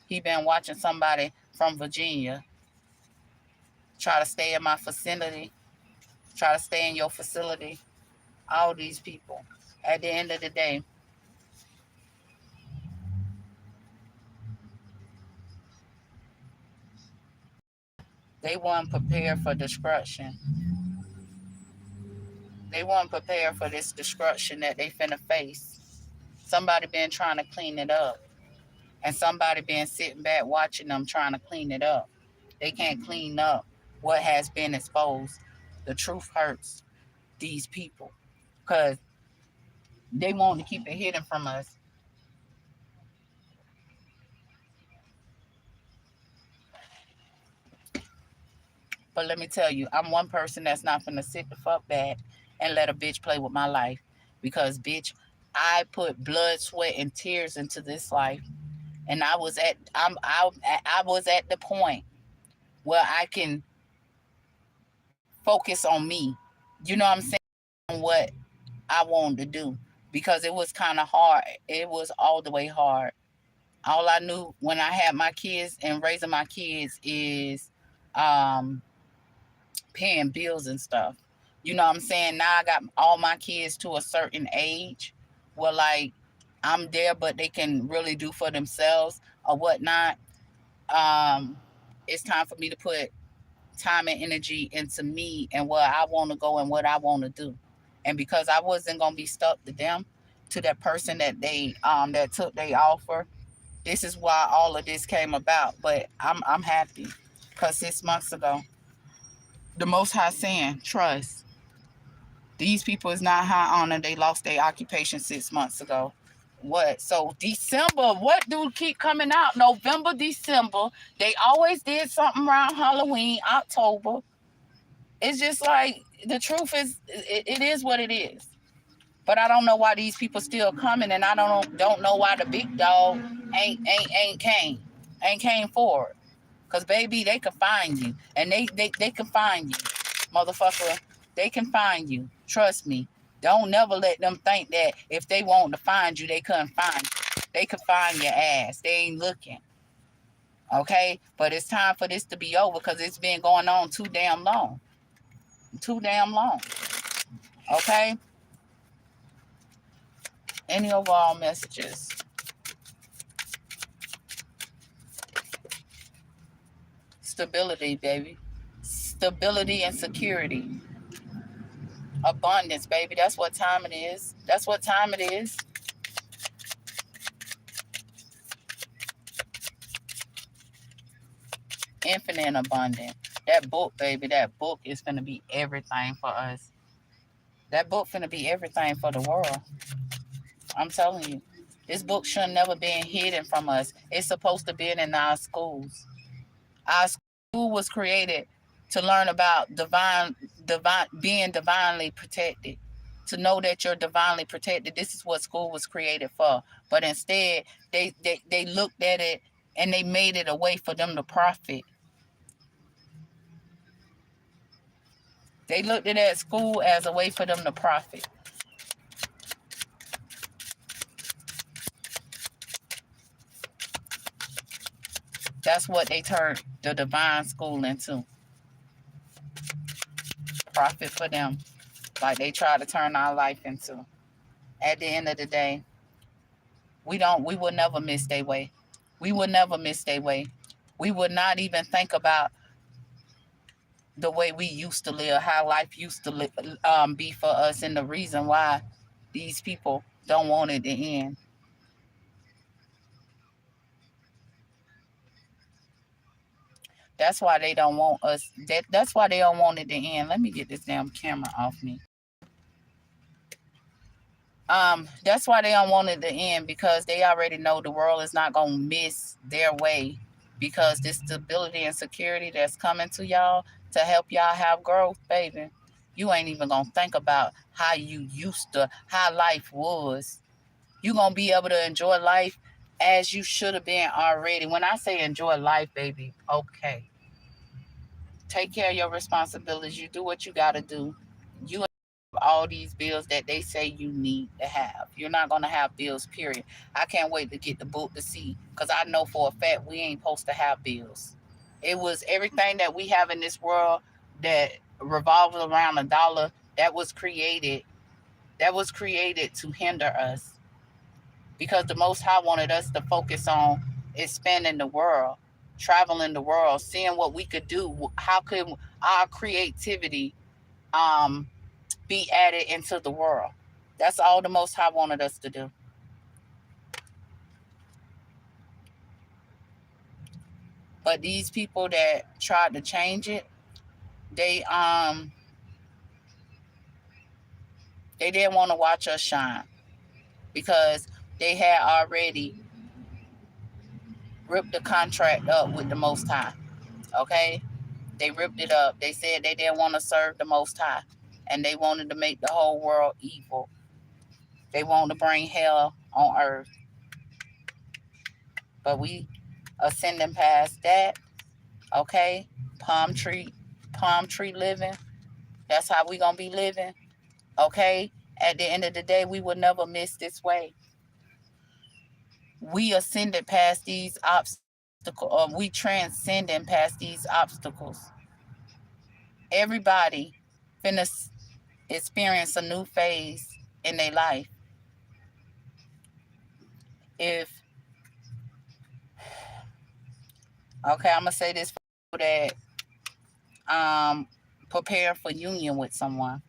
He been watching somebody from Virginia try to stay in my vicinity, try to stay in your facility. All these people. At the end of the day, they weren't prepared for destruction. They weren't prepared for this destruction that they finna face. Somebody been trying to clean it up. And somebody been sitting back watching them trying to clean it up. They can't clean up what has been exposed. The truth hurts these people because they want to keep it hidden from us. But let me tell you, I'm one person that's not gonna sit the fuck back and let a bitch play with my life. Because bitch, I put blood, sweat, and tears into this life. And I was at the point where I can focus on me. You know what I'm saying? On what I wanted to do. Because it was kind of hard. It was all the way hard. All I knew when I had my kids and raising my kids is paying bills and stuff. You know what I'm saying? Now I got all my kids to a certain age where like I'm there, but they can really do for themselves or whatnot. Um, it's time for me to put time and energy into me and where I want to go and what I want to do. And because I wasn't gonna be stuck to them, to that person that they that took their offer, this is why all of this came about. But I'm happy because 6 months ago, the Most High saying, trust. These people is not high honor. They lost their occupation 6 months ago. What? So December, what do keep coming out? November, December. They always did something around Halloween, October. It's just like the truth is, it is what it is. But I don't know why these people still coming, and I don't know why the big dog ain't came forward. Cause baby, they can find you, and they can find you, motherfucker. They can find you. Trust me. Don't never let them think that if they want to find you, they couldn't find you. They could find your ass. They ain't looking. Okay? But it's time for this to be over because it's been going on too damn long. Too damn long. Okay? Any overall messages? Stability, baby. Stability and security. Abundance, baby. That's what time it is. That's what time it is. Infinite and abundant. That book, baby, that book is going to be everything for us. That book finna be everything for the world. I'm telling you. This book should never been hidden from us. It's supposed to be in our schools. Our school was created to learn about being divinely protected. To know that you're divinely protected. This is what school was created for. But instead, they looked at it and they made it a way for them to profit. They looked at that school as a way for them to profit. That's what they turned the divine school into. Profit for them. like they try to turn our life into. At the end of the day, we would never miss their way. We would never miss their way. We would not even think about the way we used to live, how life used to be for us, and the reason why these people don't want it to end. That's why they don't want us. That's why they don't want it to end. Let me get this damn camera off me. That's why they don't want it to end, because they already know the world is not gonna miss their way, because this stability and security that's coming to y'all to help y'all have growth, baby. You ain't even gonna think about how you used to, how life was. You gonna be able to enjoy life as you should have been already. When I say enjoy life, baby, okay. Take care of your responsibilities. You do what you gotta do. You all these bills that they say you need to have. You're not gonna have bills, period. I can't wait to get the book to see, because I know for a fact we ain't supposed to have bills. It was everything that we have in this world that revolves around a dollar that was created. That was created to hinder us, because the Most High wanted us to focus on expanding the world, traveling the world, seeing what we could do. How could our creativity um, be added into the world? That's all the Most High wanted us to do. But these people that tried to change it, they they didn't want to watch us shine, because they had already ripped the contract up with the Most High. Okay, they ripped it up. They said they didn't want to serve the Most High, and they wanted to make the whole world evil. They wanted to bring hell on earth. But we ascending past that. Okay, palm tree, palm tree living. That's how we gonna be living. Okay. At the end of the day, we will never miss this way. We ascended past these obstacles. We transcending past these obstacles. Everybody finna experience a new phase in their life. If Okay, I'm gonna say this for people that prepare for union with someone.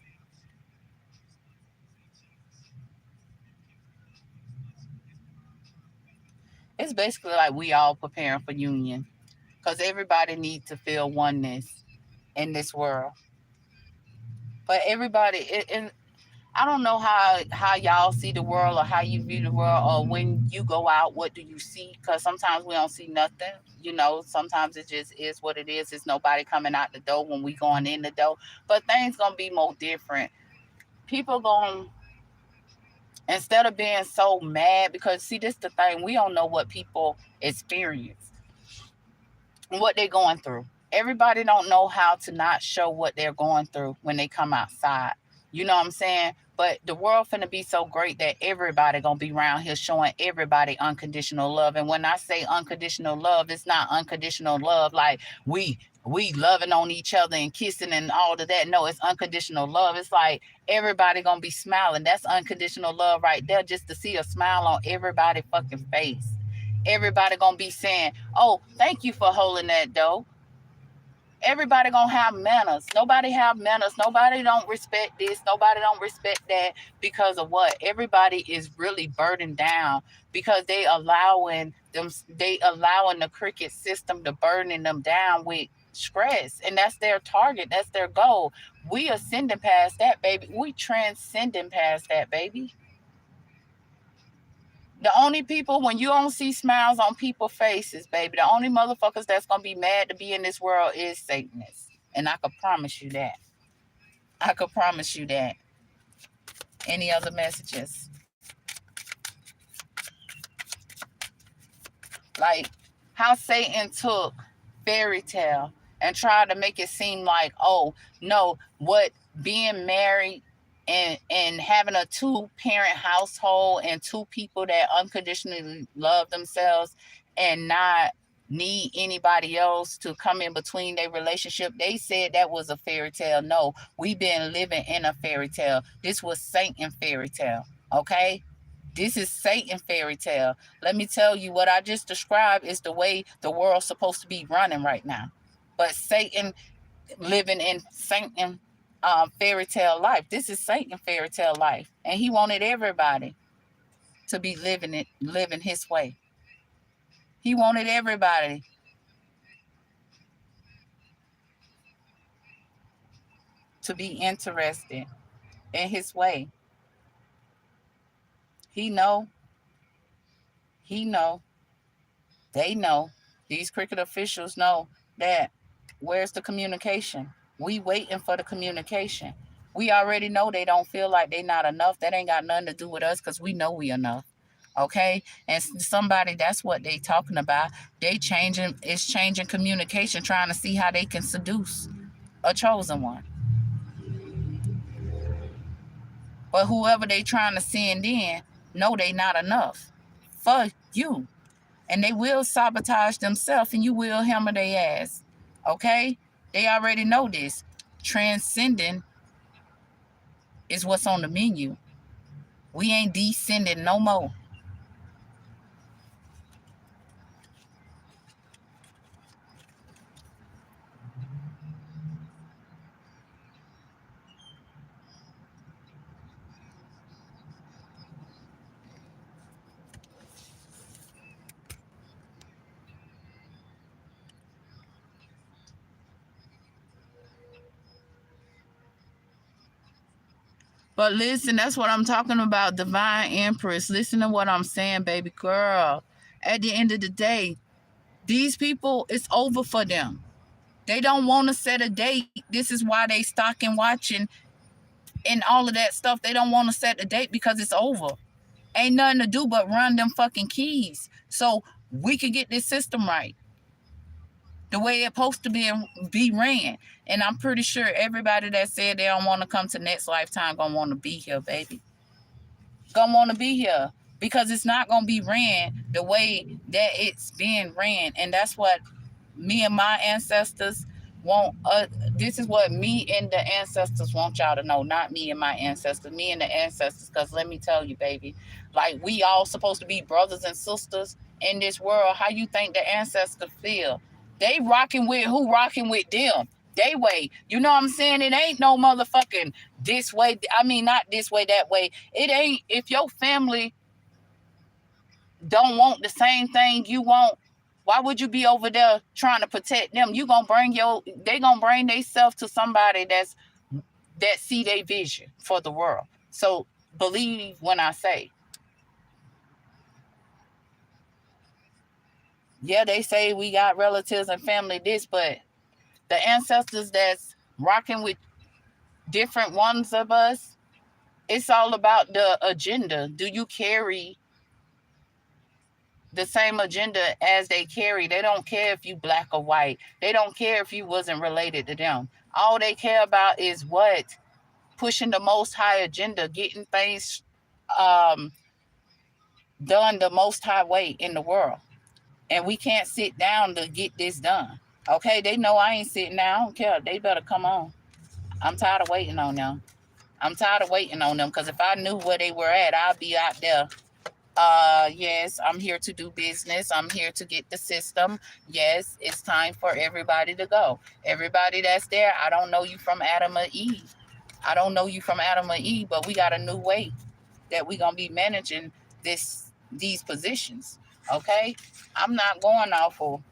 It's basically like we all preparing for union, because everybody needs to feel oneness in this world. But everybody, I don't know how y'all see the world, or how you view the world, or when you go out, what do you see? Because sometimes we don't see nothing. Sometimes it just is what it is. It's nobody coming out the door when we going in the door. But things gonna be more different. People gonna, instead of being so mad, because see, this the thing, we don't know what people experience, what they're going through. Everybody don't know how to not show what they're going through when they come outside. You know what I'm saying? But the world finna be so great that everybody gonna be around here showing everybody unconditional love. And when I say unconditional love, it's not unconditional love like we loving on each other and kissing and all of that. No, it's unconditional love. It's like everybody gonna be smiling. That's unconditional love right there, just to see a smile on everybody fucking face. Everybody gonna be saying, "Oh, thank you for holding that door." Everybody gonna have manners. Nobody have manners. Nobody don't respect this. Nobody don't respect that, because of what? Everybody is really burdened down, because they allowing the cricket system to burden them down with stress, and that's their target. That's their goal. We ascending past that, baby. We transcending past that, baby. The only people, when you don't see smiles on people's faces, baby, the only motherfuckers that's gonna be mad to be in this world is Satanists. And I could promise you that. I could promise you that. Any other messages? Like how Satan took fairy tale and tried to make it seem like, oh no, what being married and having a two-parent household and two people that unconditionally love themselves and not need anybody else to come in between their relationship. They said that was a fairy tale. No, we've been living in a fairy tale. This was Satan fairy tale. Okay? This is Satan fairy tale. Let me tell you, what I just described is the way the world's supposed to be running right now. But Satan living in Satan fairy tale life. This is Satan fairy tale life. And he wanted everybody to be living his way. He wanted everybody to be interested in his way. He know, he know, they know, these cricket officials know that where's the communication? We waiting for the communication. We already know they don't feel like they not enough. That ain't got nothing to do with us because we know we enough. Okay? And somebody, that's what they talking about. It's changing communication, trying to see how they can seduce a chosen one. But whoever they trying to send in, know they not enough for you. And they will sabotage themselves and you will hammer their ass. Okay? They already know this. Transcending is what's on the menu. We ain't descending no more. But listen, that's what I'm talking about, divine empress. Listen to what I'm saying, baby girl. At the end of the day, these people, it's over for them. They don't want to set a date. This is why they stalking, watching, and all of that stuff. They don't want to set a date because it's over. Ain't nothing to do but run them fucking keys so we can get this system right the way it's supposed to be ran. And I'm pretty sure everybody that said they don't want to come to next lifetime gonna want to be here, baby. Gonna want to be here because it's not gonna be ran the way that it's being ran. And that's what me and my ancestors want. This is what me and the ancestors want y'all to know, not me and my ancestors, me and the ancestors. Because let me tell you, baby, like, we all supposed to be brothers and sisters in this world. How you think the ancestors feel? They rocking with who? Rocking with them. They way. You know what I'm saying? It ain't no motherfucking this way. I mean, not this way, that way. It ain't. If your family don't want the same thing you want, why would you be over there trying to protect them? They gonna bring themselves to somebody that see their vision for the world. So believe when I say, yeah, they say we got relatives and family this, but the ancestors that's rocking with different ones of us, it's all about the agenda. Do you carry the same agenda as they carry? They don't care if you black or white. They don't care if you wasn't related to them. All they care about is what? Pushing the most high agenda, getting things done the most high way in the world. And we can't sit down to get this done. Okay, they know I ain't sitting down. I don't care. They better come on. I'm tired of waiting on them. I'm tired of waiting on them because if I knew where they were at, I'd be out there. Yes, I'm here to do business. I'm here to get the system. Yes, it's time for everybody to go. Everybody that's there, I don't know you from Adam or Eve. I don't know you from Adam or Eve, but we got a new way that we gonna be managing these positions. Okay, I'm not going off of.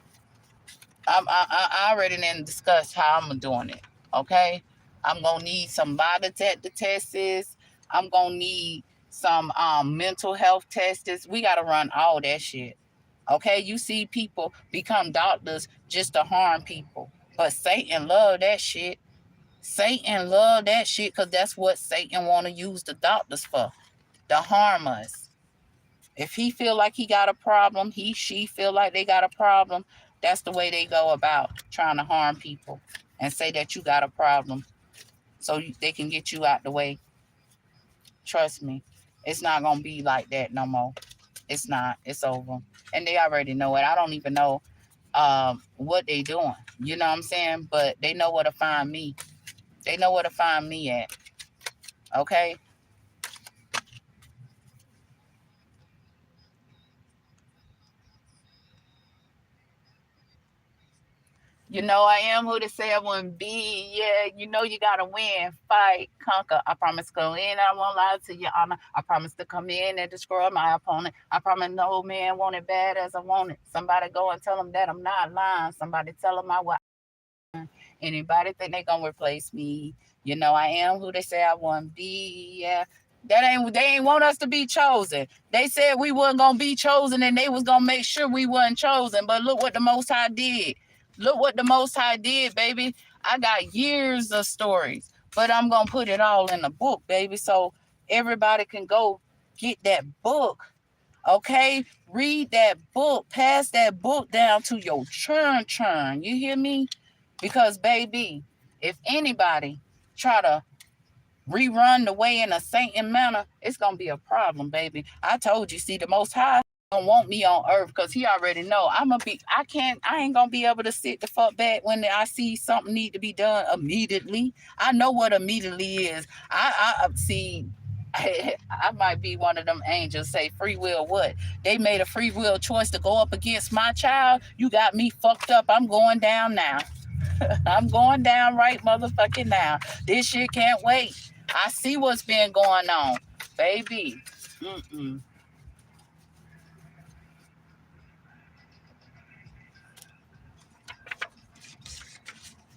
I already didn't discuss how I'm doing it. Okay, I'm gonna need some lie detector tests. I'm gonna need some mental health tests. We gotta run all that shit. Okay, you see people become doctors just to harm people, but Satan love that shit. Satan love that shit because that's what Satan want to use the doctors for, to harm us. If he feel like he got a problem, she feel like they got a problem, that's the way they go about trying to harm people and say that you got a problem so they can get you out the way. Trust me, it's not going to be like that no more. It's not. It's over. And they already know it. I don't even know what they doing. You know what I'm saying? But they know where to find me. They know where to find me at. Okay? You know I am who they say I wouldn't be. Yeah, you know you gotta win, fight, conquer. I promise to go in, I won't lie to your honor. I promise to come in and destroy my opponent. I promise no man want it bad as I want it. Somebody go and tell them that I'm not lying. Somebody tell them I will. Anybody think they gonna replace me? You know I am who they say I want to be. Yeah, they ain't want us to be chosen. They said we wasn't gonna be chosen, and they was gonna make sure we wasn't chosen. But look what the Most High did. Look what the Most High did, baby. I got years of stories, but I'm gonna put it all in a book, baby, so everybody can go get that book. Okay, read that book, pass that book down to your churn. You hear me? Because, baby, if anybody try to rerun the way in a Satan manner, it's gonna be a problem, baby. I told you, see, the Most High don't want me on earth because he already know I ain't gonna be able to sit the fuck back when I see something need to be done immediately. I know what immediately is. I see. I might be one of them angels say free will what? They made a free will choice to go up against my child. You got me fucked up. I'm going down now. I'm going down right motherfucking now. This shit can't wait. I see what's been going on. Baby. Mm-mm.